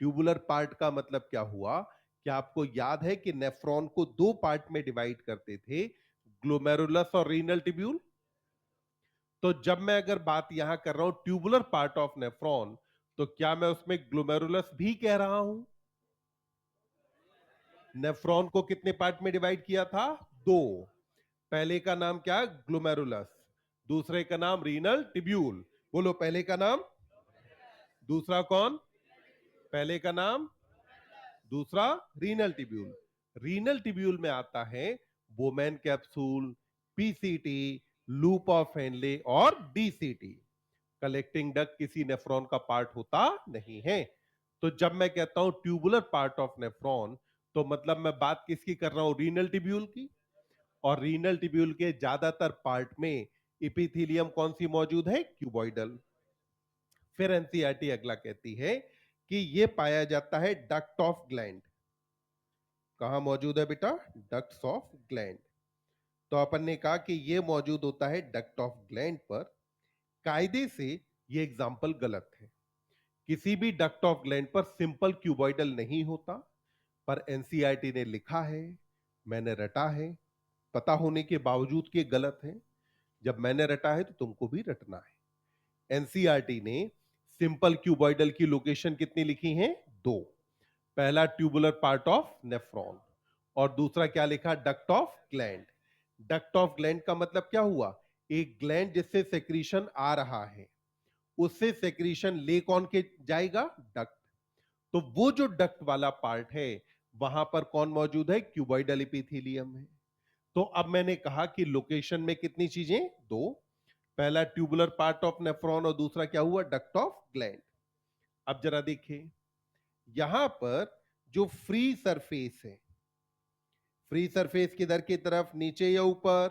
ट्यूबुलर पार्ट का मतलब क्या हुआ? क्या आपको याद है कि नेफ्रॉन को दो पार्ट में डिवाइड करते थे, ग्लोमेरुलस और रीनल ट्यूब्यूल? तो जब मैं अगर बात यहां कर रहा हूं ट्यूबुलर पार्ट ऑफ नेफ्रॉन, तो क्या मैं उसमें ग्लोमेरुलस भी कह रहा हूं? नेफ्रॉन को कितने पार्ट में डिवाइड किया था? दो। पहले का नाम क्या? ग्लोमेरुलस। दूसरे का नाम रीनल ट्यूब्यूल। बोलो पहले का नाम, दूसरा कौन? पहले का नाम, दूसरा रीनल ट्यूब्यूल। रीनल ट्यूब्यूल में आता है Bowman capsule, PCT, loop of Henle और डीसीटी। कलेक्टिंग डक्ट किसी नेफ्रॉन का पार्ट होता नहीं है। तो जब मैं कहता हूं ट्यूबुलर पार्ट ऑफ नेफ्रॉन, तो मतलब मैं बात किसकी कर रहा हूं? रीनल ट्यूब्यूल की। और रीनल ट्यूब्यूल के ज्यादातर पार्ट में इपिथेलियम कौन सी मौजूद है? क्यूबॉइडल। फिर एनसीईआरटी अगला कहती है कि यह पाया जाता है डक्ट ऑफ ग्लैंड। कहां मौजूद है बेटा? Ducts of gland. तो अपन ने कहा कि यह मौजूद होता है डक्ट ऑफ ग्लैंड पर। कायदे से यह एग्जाम्पल गलत है। किसी भी डक्ट ऑफ ग्लैंड पर सिंपल क्यूबॉइडल नहीं होता। पर एनसीईआरटी ने लिखा है, मैंने रटा है, पता होने के बावजूद कि गलत है। जब मैंने रटा है तो तुमको भी रटना है। एनसीईआरटी ने सिंपल क्यूबॉइडल की लोकेशन कितनी लिखी है? दो। पहला ट्यूबुलर पार्ट ऑफ नेफ्रॉन और दूसरा क्या लिखा? Duct of gland. Duct of gland का मतलब क्या हुआ? एक ग्लैंड जिससे सेक्रीशन आ रहा है, उससे सेक्रीशन ले कौन के जाएगा? डक्ट। तो वो जो डक्ट वाला पार्ट है, वहां पर कौन मौजूद है? क्यूबॉइडल एपिथेलियम है। तो अब मैंने कहा कि लोकेशन में कितनी चीजें? दो। पहला ट्यूबुलर पार्ट ऑफ नेफ्रॉन और दूसरा क्या हुआ? Duct of gland. अब जरा देखिए, यहां पर जो फ्री सरफेस है, फ्री सरफेस किधर की तरफ? नीचे या ऊपर?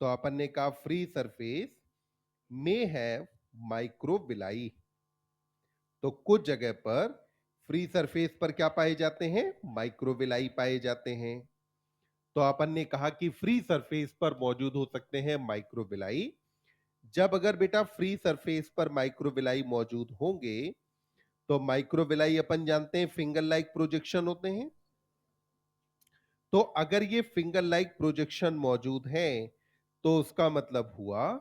तो अपन ने कहा फ्री सरफेस में है माइक्रोविलाई। तो कुछ जगह पर फ्री सरफेस पर क्या पाए जाते हैं? माइक्रोविलाई पाए जाते हैं। तो अपन ने कहा कि फ्री सरफेस पर मौजूद हो सकते हैं माइक्रोविलाई। जब अगर बेटा फ्री सरफेस पर माइक्रोविलाई मौजूद होंगे, तो माइक्रोविलाई अपन जानते हैं फिंगर लाइक प्रोजेक्शन होते हैं। तो अगर ये फिंगर लाइक प्रोजेक्शन मौजूद है, तो उसका मतलब हुआ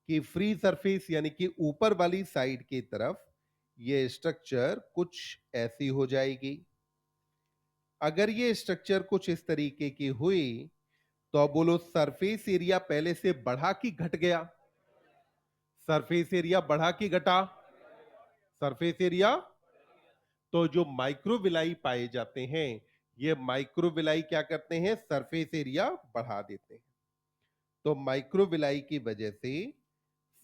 कि फ्री सरफेस यानी कि ऊपर वाली साइड की तरफ ये स्ट्रक्चर कुछ ऐसी हो जाएगी। अगर ये स्ट्रक्चर कुछ इस तरीके की हुई, तो अब बोलो सरफेस एरिया पहले से बढ़ा कि घट गया? सरफेस एरिया बढ़ा कि घटा? Surface area. तो जो माइक्रोविलाई पाए जाते हैं, ये माइक्रोविलाई क्या करते हैं? सरफेस एरिया बढ़ा देते हैं। तो माइक्रोविलाई की वजह से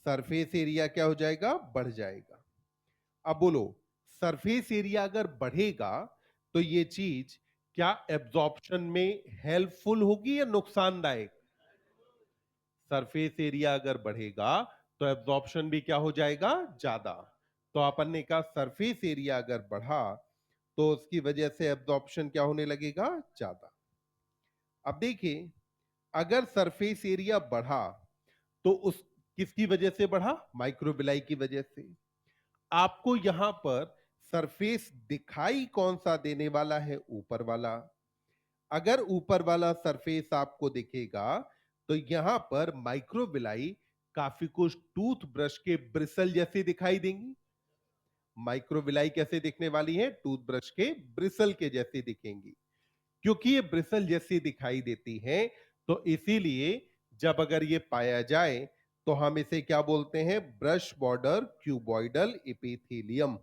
सरफेस एरिया क्या हो जाएगा? बढ़ जाएगा। अब बोलो, सरफेस एरिया अगर बढ़ेगा, तो ये चीज क्या एब्जॉर्प्शन में हेल्पफुल होगी या नुकसानदायक? सरफेस एरिया अगर बढ़ेगा, तो एब्जॉर्प्शन भी क्या हो जाएगा? ज्यादा। तो अपन ने कहा सरफेस एरिया अगर बढ़ा, तो उसकी वजह से एब्जॉर्प्शन क्या होने लगेगा? ज्यादा। अब देखिए, अगर सरफेस एरिया बढ़ा, तो उस किसकी वजह से बढ़ा? माइक्रोबिलाई की वजह से। आपको यहां पर सरफेस दिखाई कौन सा देने वाला है? ऊपर वाला। अगर ऊपर वाला सरफेस आपको दिखेगा, तो यहां पर माइक्रोबिलाई काफी कुछ टूथब्रश के ब्रिसल जैसे दिखाई देंगी। माइक्रोबिलाई कैसे दिखने वाली है? टूथब्रश के ब्रिसल के जैसे दिखेंगी। क्योंकि ये ब्रिसल जैसी दिखाई देती है, तो इसीलिए जब अगर ये पाया जाए, तो हम इसे क्या बोलते हैं? Brush border cuboidal epithelium.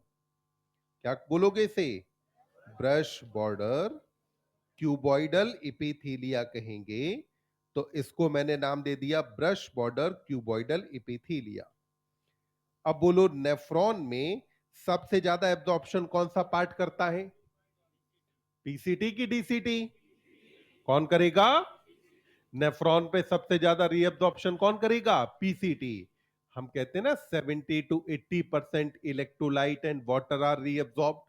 क्या बोलोगे इसे? ब्रश बॉर्डर क्यूबॉइडल एपिथेलिया कहेंगे। तो इसको मैंने नाम दे दिया ब्रश बॉर्डर क्यूबॉइडल एपिथेलिया। अब बोलो, नेफ्रॉन में सबसे ज्यादा एब्जॉर्प्शन कौन सा पार्ट करता है? पीसीटी की डीसीटी? कौन करेगा? नेफ्रॉन पे सबसे ज्यादा रीअब्जॉर्प्शन कौन करेगा? पीसीटी। हम कहते हैं ना 70 to 80% electrolyte and water are reabsorbed.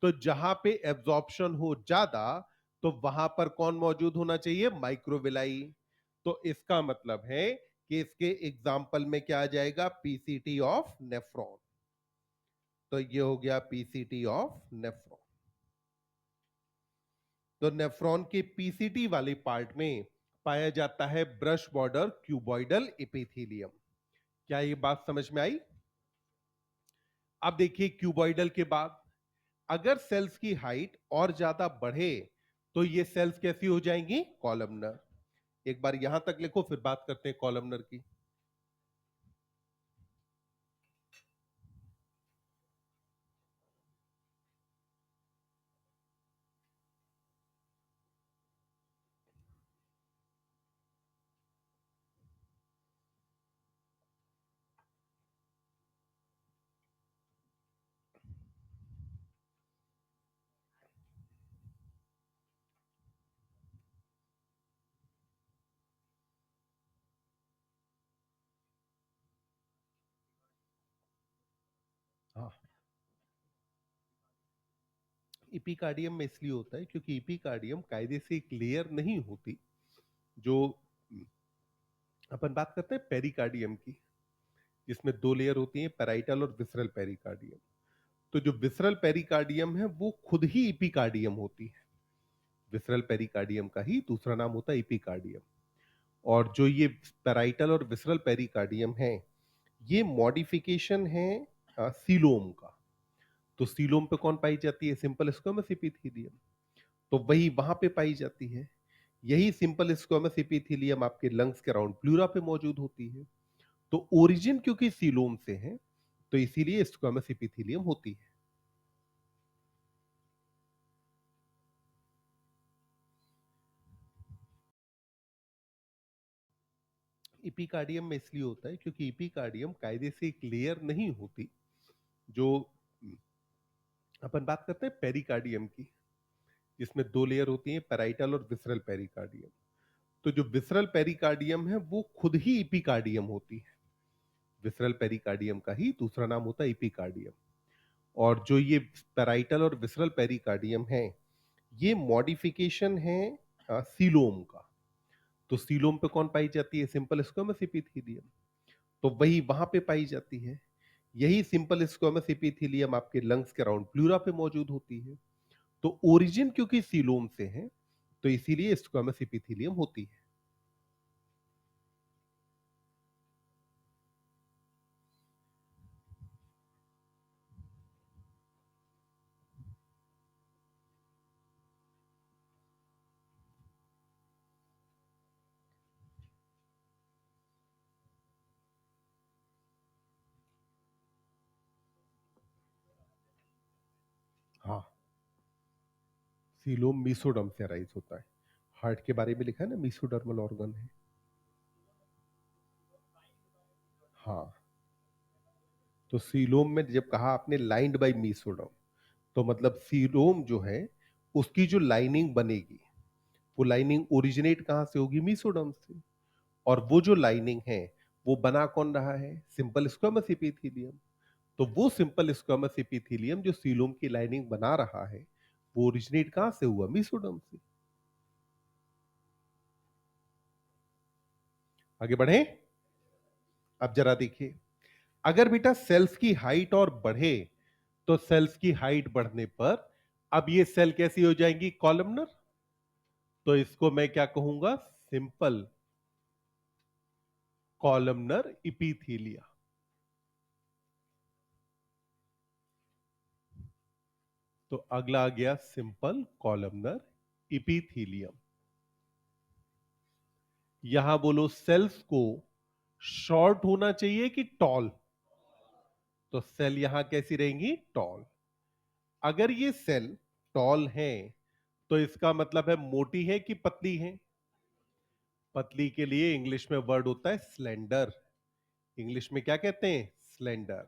तो जहां पे एब्जॉर्प्शन हो ज्यादा, तो वहां पर कौन मौजूद होना चाहिए? माइक्रोविलाई। तो इसका मतलब है कि इसके एग्जाम्पल में क्या आ जाएगा? PCT of nephron. तो ये हो गया पीसीटी ऑफ नेफ्रॉन। तो नेफ्रॉन के पीसीटी वाले पार्ट में पाया जाता है ब्रश बॉर्डर क्यूबॉइडल एपिथेलियम। क्या ये बात समझ में आई? अब देखिए, क्यूबॉइडल के बाद अगर सेल्स की हाइट और ज्यादा बढ़े, तो ये सेल्स कैसी हो जाएंगी? कॉलमनर। एक बार यहां तक लिखो, फिर बात करते हैं कॉलमनर की। हाँ, इपिकार्डियम में इसलिए होता है क्योंकि इपिकार्डियम कायदे से एक लेयर नहीं होती। जो अपन बात करते हैं पेरिकार्डियम की, जिसमें दो लेयर होती हैं, पेराइटल और विसरल पेरिकार्डियम। तो जो विसरल पेरिकार्डियम है, वो खुद ही इपिकार्डियम होती है। विसरल पेरिकार्डियम का ही दूसरा नाम होता है इपिकार्डियम। और जो ये पेराइटल और विसरल पेरिकार्डियम है, ये मॉडिफिकेशन है सीलोम का। तो सीलोम पे कौन पाई जाती है? Simple squamous epithelium. तो वही वहां पे पाई जाती है। यही सिंपल स्क्वेमस एपिथेलियम आपके लंग्स के अराउंड प्लूरा पे मौजूद होती है। तो ओरिजिन क्योंकि सीलोम से है, तो इसीलिए स्क्वेमस एपिथेलियम होती है। एपिकार्डियम में इसलिए होता है क्योंकि एपिकार्डियम कायदे से एक लेयर नहीं होती। जो अपन बात करते हैं पेरिकार्डियम की, जिसमें दो लेयर होती हैं, पैराइटल और विसरल पेरिकार्डियम। तो जो विसरल पेरिकार्डियम है वो खुद ही एपिकार्डियम होती है। विसरल पेरिकार्डियम का ही दूसरा नाम होता है एपिकार्डियम। और जो ये पैराइटल और विसरल पेरिकार्डियम है, ये मॉडिफिकेशन है सीलोम का। तो सीलोम पे कौन पाई जाती है? Simple squamous epithelium. तो वही वहां पे पाई जाती है। यही सिंपल स्क्वेमस एपिथेलियम आपके लंग्स के अराउंड प्लूरा पे मौजूद होती है। तो ओरिजिन क्योंकि सीलोम से है, तो इसीलिए स्क्वेमस एपिथेलियम होती है। हाँ, सीलोम मीसोडर्म से अराइज होता है। हार्ट के बारे में लिखा है ना, मीसोडर्मल ऑर्गन है। हाँ, तो सीलोम में जब कहा आपने लाइंड बाय मीसोडर्म, तो मतलब सीलोम जो है उसकी जो लाइनिंग बनेगी, वो लाइनिंग ओरिजिनेट कहां से होगी? मीसोडर्म से। और वो जो लाइनिंग है वो बना कौन रहा है? Simple squamous epithelium. तो वो सिंपल स्क्वेमस एपिथेलियम जो सीलोम की लाइनिंग बना रहा है, वो ओरिजिनेट कहां से हुआ? मीसोडर्म से। आगे बढ़े। अब जरा देखिए, अगर बेटा सेल्स की हाइट और बढ़े, तो सेल्स की हाइट बढ़ने पर अब ये सेल कैसी हो जाएंगी? कॉलमनर। तो इसको मैं क्या कहूंगा? Simple columnar epithelia. तो अगला आ गया सिंपल कॉलमनर इपीथीलियम। यहां बोलो सेल्स को शॉर्ट होना चाहिए कि टॉल? तो सेल यहां कैसी रहेंगी? टॉल। अगर ये सेल टॉल है, तो इसका मतलब है मोटी है कि पतली है? पतली के लिए इंग्लिश में वर्ड होता है स्लेंडर। इंग्लिश में क्या कहते हैं? स्लेंडर।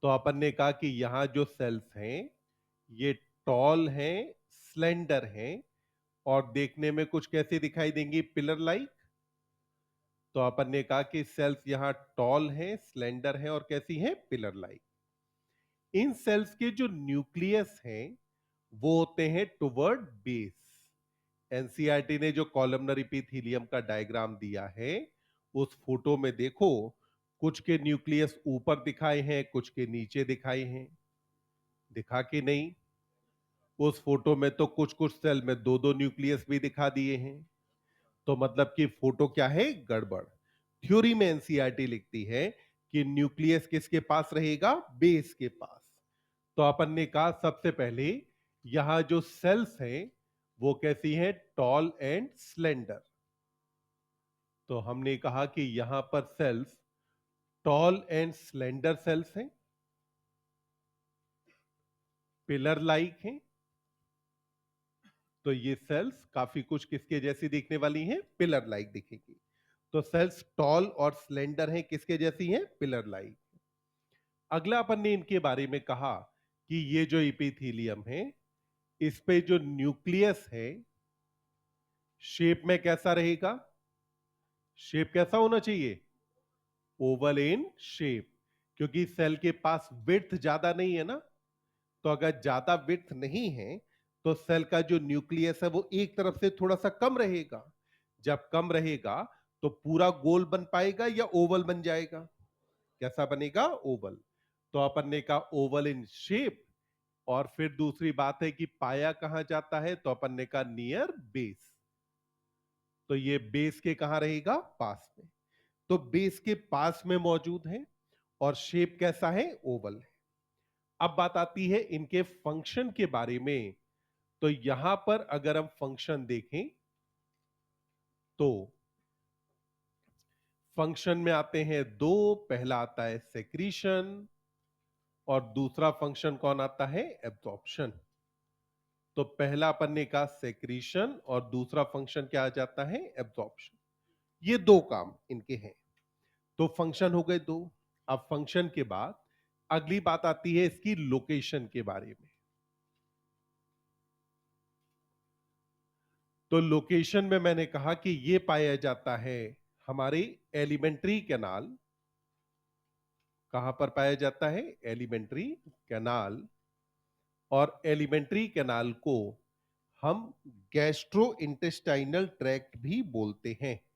तो अपन ने कहा कि यहां जो सेल्स हैं ये टॉल हैं, स्लेंडर हैं, और देखने में कुछ कैसे दिखाई देंगी? Pillar like. तो अपन ने कहा कि सेल्स यहां टॉल हैं, स्लेंडर हैं, और कैसी हैं? Pillar like. इन सेल्स के जो न्यूक्लियस हैं वो होते हैं टुवर्ड बेस। एनसीईआरटी ने जो कॉलमनर एपिथेलियम का डायग्राम दिया है, उस फोटो में देखो, कुछ के न्यूक्लियस ऊपर दिखाए हैं, कुछ के नीचे दिखाए हैं। दिखा कि नहीं? उस फोटो में तो कुछ कुछ सेल में दो दो न्यूक्लियस भी दिखा दिए हैं। तो मतलब कि फोटो क्या है? गड़बड़। थ्योरी में एनसीईआरटी लिखती है कि न्यूक्लियस किसके पास रहेगा? बेस के पास। तो अपन ने कहा सबसे पहले यहां जो सेल्स हैं वो कैसी हैं? Tall and slender. तो हमने कहा कि यहां पर cells tall and slender cells हैं, पिलर लाइक हैं। तो ये सेल्स काफी कुछ किसके जैसी दिखने वाली हैं? पिलर लाइक दिखेगी। तो सेल्स टॉल और स्लेंडर हैं, किसके जैसी हैं? Pillar like. अगला अपन ने इनके बारे में कहा कि ये जो इपिथीलियम है, इस पे जो न्यूक्लियस है शेप में कैसा रहेगा? शेप कैसा होना चाहिए? Oval in shape. क्योंकि सेल के पास विड्थ ज्यादा नहीं है ना। तो अगर ज्यादा विड्थ नहीं है, तो सेल का जो न्यूक्लियस है वो एक तरफ से थोड़ा सा कम रहेगा। जब कम रहेगा तो पूरा गोल बन पाएगा या ओवल बन जाएगा? कैसा बनेगा? ओवल। तो अपन ने कहा ओवल इन शेप। और फिर दूसरी बात है कि पाया कहां जाता है? तो अपन ने कहा नियर बेस। तो ये बेस के कहां रहेगा? पास में। तो बेस के पास में मौजूद है, और शेप कैसा है? ओवल है। अब बात आती है इनके फंक्शन के बारे में। तो यहां पर अगर हम फंक्शन देखें, तो फंक्शन में आते हैं दो, पहला आता है सेक्रीशन और दूसरा फंक्शन कौन आता है, एब्जॉर्प्शन। तो पहला अपन ने कहा सेक्रीशन और दूसरा फंक्शन क्या आ जाता है, एब्जॉर्प्शन। ये दो काम इनके हैं। तो फंक्शन हो गए दो। अब फंक्शन के बाद अगली बात आती है इसकी लोकेशन के बारे में। तो लोकेशन में मैंने कहा कि ये पाया जाता है हमारे एलिमेंट्री कैनाल। कहां पर पाया जाता है, एलिमेंट्री कैनाल। और एलिमेंट्री कैनाल को हम गैस्ट्रो इंटेस्टाइनल ट्रैक्ट भी बोलते हैं।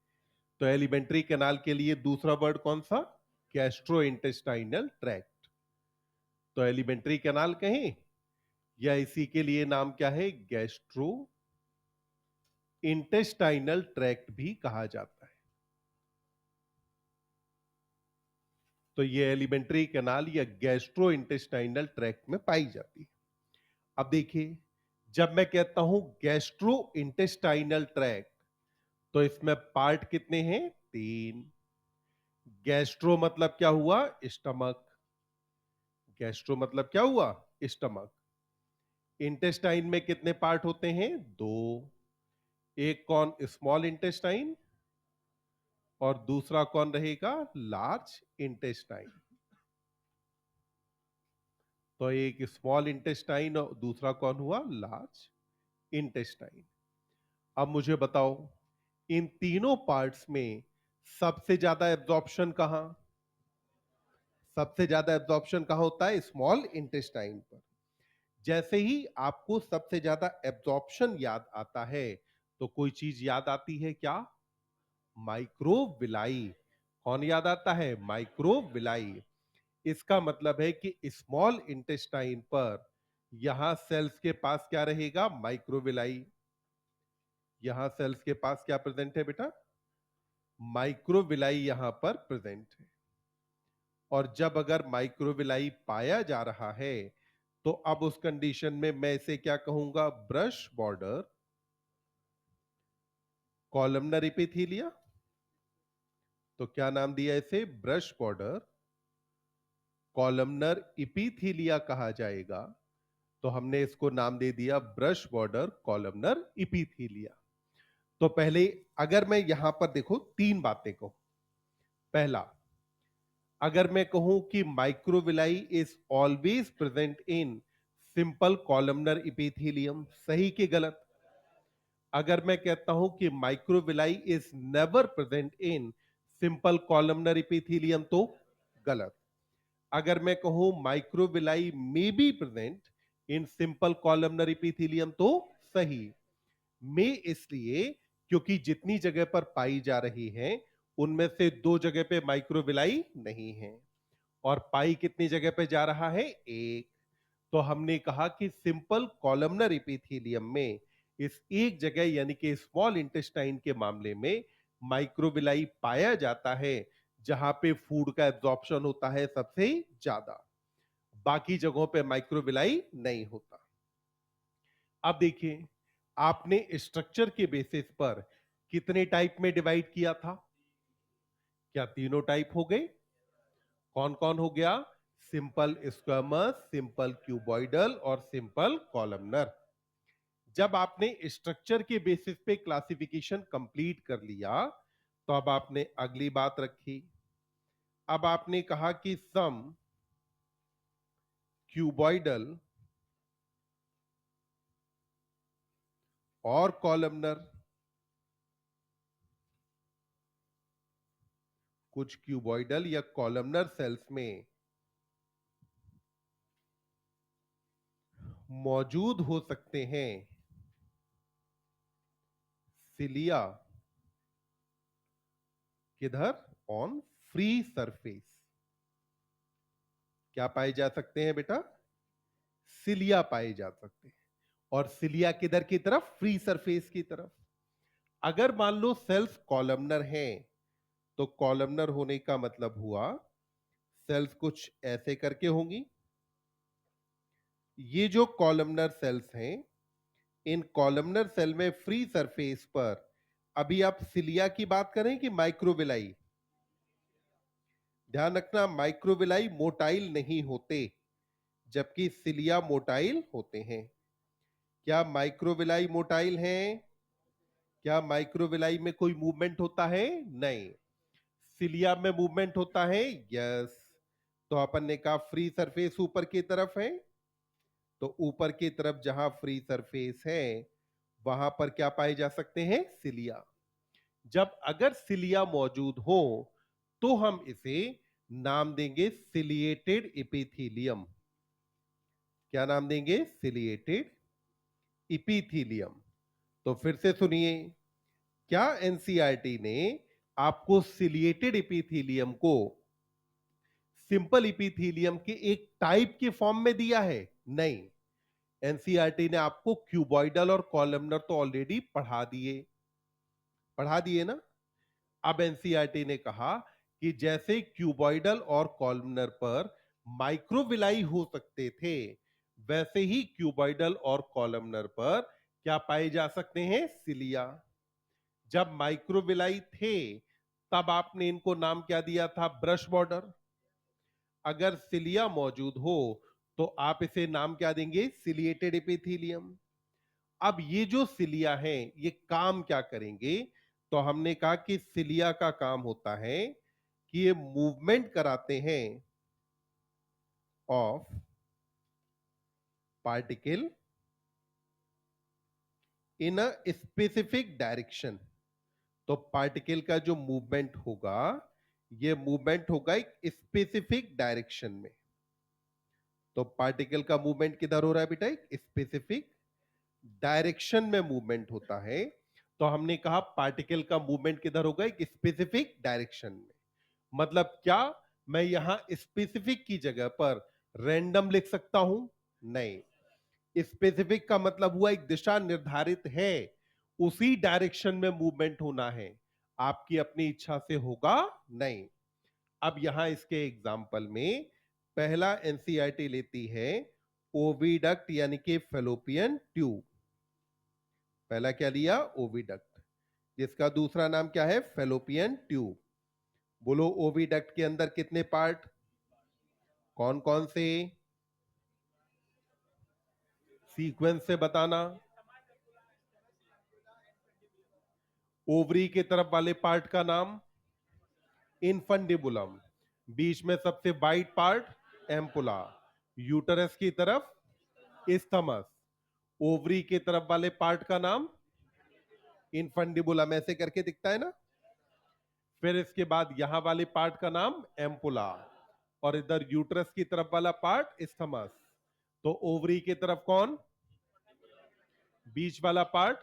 तो एलिमेंट्री कैनाल के लिए दूसरा वर्ड कौन सा, गैस्ट्रो इंटेस्टाइनल ट्रैक्ट। तो एलिमेंट्री कैनाल कहें या इसी के लिए नाम क्या है, गैस्ट्रो इंटेस्टाइनल ट्रैक्ट भी कहा जाता है। तो ये एलिमेंट्री कैनाल या गैस्ट्रो इंटेस्टाइनल ट्रैक्ट में पाई जाती है। अब देखिए, जब मैं कहता हूं गैस्ट्रो इंटेस्टाइनल ट्रैक्ट, तो इसमें पार्ट कितने हैं, तीन। गैस्ट्रो मतलब क्या हुआ, स्टमक। गैस्ट्रो मतलब क्या हुआ, स्टमक। इंटेस्टाइन में कितने पार्ट होते हैं, दो। एक कौन, स्मॉल इंटेस्टाइन, और दूसरा कौन रहेगा, लार्ज इंटेस्टाइन। तो एक स्मॉल इंटेस्टाइन और दूसरा कौन हुआ, लार्ज इंटेस्टाइन। अब मुझे बताओ, इन तीनों पार्ट्स में सबसे ज्यादा एब्जॉर्प्शन कहां, सबसे ज्यादा एब्जॉर्प्शन कहां होता है, स्मॉल इंटेस्टाइन पर। जैसे ही आपको सबसे ज्यादा एब्जॉर्प्शन याद आता है, तो कोई चीज याद आती है क्या, माइक्रोविलाई। कौन याद आता है, माइक्रोविलाई। इसका मतलब है कि स्मॉल इंटेस्टाइन पर यहां सेल्स के पास क्या रहेगा, माइक्रोविलाई। यहां सेल्स के पास क्या प्रेजेंट है बेटा, माइक्रोविलाई यहां पर प्रेजेंट है। और जब अगर माइक्रोविलाई पाया जा रहा है, तो अब उस कंडीशन में मैं इसे क्या कहूंगा, ब्रश बॉर्डर कॉलमनर एपिथेलिया। तो क्या नाम दिया इसे, ब्रश बॉर्डर कॉलमनर एपिथेलिया कहा जाएगा। तो हमने इसको नाम दे दिया ब्रश बॉर्डर कॉलमनर एपिथेलिया। तो पहले अगर मैं यहां पर देखो तीन बातें कहूं। पहला, अगर मैं कहूं कि microvilli is always present in simple columnar epithelium, सही कि गलत। अगर मैं कहता हूं कि microvilli is never present in simple columnar epithelium, तो गलत। अगर मैं कहूं microvilli may be present in simple columnar epithelium, तो सही। में इसलिए क्योंकि जितनी जगह पर पाई जा रही हैं, उनमें से दो जगह पे माइक्रोविलाई नहीं है, और पाई कितनी जगह पे जा रहा है, एक। तो हमने कहा कि सिंपल कॉलमनर एपिथेलियम में इस एक जगह यानी कि स्मॉल इंटेस्टाइन के मामले में माइक्रोविलाई पाया जाता है, जहां पे फूड का एब्जॉर्प्शन होता है सबसे ज्यादा। बाकी जगहों पे माइक्रोविलाई नहीं होता। अब देखिए, आपने स्ट्रक्चर के बेसिस पर कितने टाइप में डिवाइड किया था, क्या तीनों टाइप हो गए, कौन कौन हो गया, सिंपल स्क्वामस, सिंपल क्यूबॉइडल और सिंपल कॉलमनर। जब आपने स्ट्रक्चर के बेसिस पे क्लासिफिकेशन कंप्लीट कर लिया, तो अब आपने अगली बात रखी। अब आपने कहा कि सम क्यूबॉइडल और कॉलमनर, कुछ क्यूबॉइडल या कॉलमनर सेल्स में मौजूद हो सकते हैं सिलिया, किधर, ऑन फ्री सरफेस। क्या पाए जा सकते हैं बेटा, सिलिया पाए जा सकते हैं। और सिलिया किधर की तरफ, फ्री सरफेस की तरफ। अगर मान लो सेल्स कॉलमनर हैं, तो कॉलमनर होने का मतलब हुआ सेल्स कुछ ऐसे करके होंगी। ये जो कॉलमनर सेल्स हैं, इन कॉलमनर सेल में फ्री सरफेस पर अभी आप सिलिया की बात करें कि माइक्रोविलाई? ध्यान रखना, माइक्रोविलाई मोटाइल नहीं होते, जबकि सिलिया मोटाइल होते हैं। क्या माइक्रोविलाई मोटाइल हैं? क्या माइक्रोविलाई में कोई मूवमेंट होता है? नहीं। सिलिया में मूवमेंट होता है? यस। तो अपन ने कहा फ्री सरफेस ऊपर की तरफ है, तो ऊपर की तरफ जहां फ्री सरफेस है वहां पर क्या पाए जा सकते हैं? सिलिया। जब अगर सिलिया मौजूद हो तो हम इसे नाम देंगे सिलिएटेड इपिथीलियम। क्या नाम देंगे? Ciliated epithelium. तो फिर से सुनिए, क्या एनसीईआरटी ने आपको सिलिएटेड इपिथीलियम को सिंपल इपिथीलियम के एक टाइप के फॉर्म में दिया है? नहीं। एनसीईआरटी ने आपको क्यूबॉइडल और कॉलमनर तो ऑलरेडी पढ़ा दिए ना। अब एनसीईआरटी ने कहा कि जैसे क्यूबॉइडल और कॉलमनर पर माइक्रोविलाई हो सकते थे, वैसे ही क्यूबॉइडल और कॉलमनर पर क्या पाए जा सकते हैं? सिलिया। जब माइक्रोविलाई थे तब आपने इनको नाम क्या दिया था? Brush border. अगर सिलिया मौजूद हो तो आप इसे नाम क्या देंगे? Ciliated epithelium. अब ये जो सिलिया हैं ये काम क्या करेंगे? तो हमने कहा कि सिलिया का काम होता है कि ये मूवमेंट कराते हैं of particle in a specific direction. तो पार्टिकल का जो मूवमेंट होगा, ये मूवमेंट होगा एक स्पेसिफिक डायरेक्शन में। तो पार्टिकल का मूवमेंट किधर हो रहा है बेटा? एक स्पेसिफिक डायरेक्शन में मूवमेंट होता है। तो हमने कहा पार्टिकल का मूवमेंट किधर होगा? एक स्पेसिफिक डायरेक्शन में। मतलब क्या मैं यहां स्पेसिफिक की जगह पर रैंडम लिख सकता हूं? नहीं। स्पेसिफिक का मतलब हुआ एक दिशा निर्धारित है, उसी डायरेक्शन में मूवमेंट होना है, आपकी अपनी इच्छा से होगा नहीं। अब यहां इसके एग्जाम्पल में पहला एनसीईआरटी लेती है ओविडक्ट यानी कि फेलोपियन ट्यूब। पहला क्या लिया? ओविडक्ट। जिसका दूसरा नाम क्या है? Fallopian tube. बोलो ओविडक्ट के अंदर कितने पार्ट? कौन कौन से? सीक्वेंस से बताना। ओवरी के तरफ वाले पार्ट का नाम? इनफंडिबुलम। बीच में सबसे वाइड पार्ट? एम्पुला। यूटरस की तरफ? इस्थमस। ओवरी के तरफ वाले पार्ट का नाम? इनफंडिबुलम। ऐसे करके दिखता है ना। फिर इसके बाद यहां वाले पार्ट का नाम? एम्पुला। और इधर यूटरस की तरफ वाला पार्ट? इस्थमस। तो ओवरी की तरफ कौन? बीच वाला पार्ट।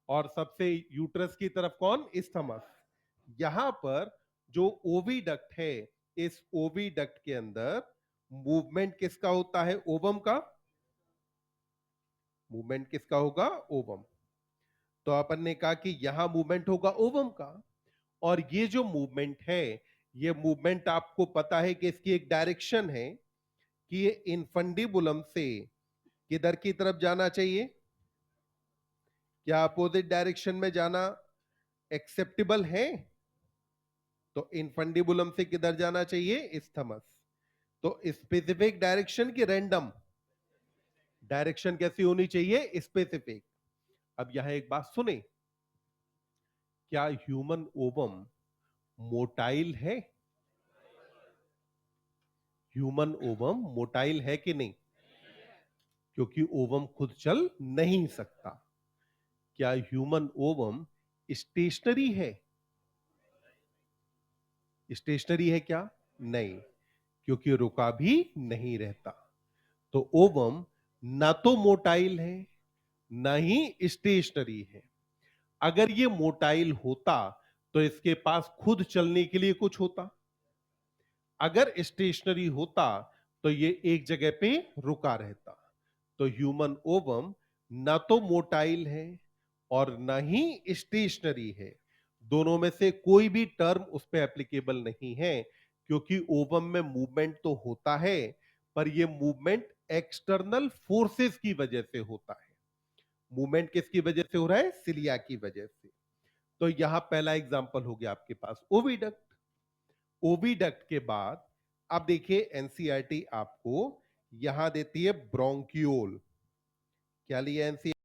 और सबसे यूट्रस की तरफ कौन? इस्थमस। यहां पर जो ओविडक्ट है, इस ओविडक्ट के अंदर मूवमेंट किसका होता है? ओवम का। मूवमेंट किसका होगा? ओवम। तो अपन ने कहा कि यहां मूवमेंट होगा ओवम का। और ये जो मूवमेंट है, ये मूवमेंट आपको पता है कि इसकी एक डायरेक्शन है कि ये इनफंडिबुलम से किधर की तरफ जाना चाहिए? क्या अपोजिट डायरेक्शन में जाना एक्सेप्टेबल है? तो इनफंडिबुलम से किधर जाना चाहिए? इस्थमस। तो स्पेसिफिक डायरेक्शन की रैंडम डायरेक्शन कैसी होनी चाहिए? स्पेसिफिक। अब यहां एक बात सुने, क्या ह्यूमन ओवम मोटाइल है? ह्यूमन ओवम मोटाइल है कि नहीं? क्योंकि ओवम खुद चल नहीं सकता। क्या ह्यूमन ओवम स्टेशनरी है? स्टेशनरी है क्या? नहीं, क्योंकि रुका भी नहीं रहता। तो ओवम ना तो मोटाइल है ना ही स्टेशनरी है। अगर ये मोटाइल होता तो इसके पास खुद चलने के लिए कुछ होता। अगर स्टेशनरी होता तो ये एक जगह पे रुका रहता। तो ह्यूमन ओवम ना तो मोटाइल है और ना ही स्टेशनरी है। दोनों में से कोई भी टर्म उस पर एप्लीकेबल नहीं है, क्योंकि ओवम में मूवमेंट तो होता है, पर यह मूवमेंट एक्सटर्नल फोर्सेस की वजह से होता है। मूवमेंट किसकी वजह से हो रहा है? सिलिया की वजह से। तो यहां पहला एग्जांपल हो गया आपके पास ओविडक्ट। ओविडक्ट के बाद अब देखिए एनसीईआरटी आपको यहां देती है ब्रोंकियोल। क्या लिया एनसीईआरटी?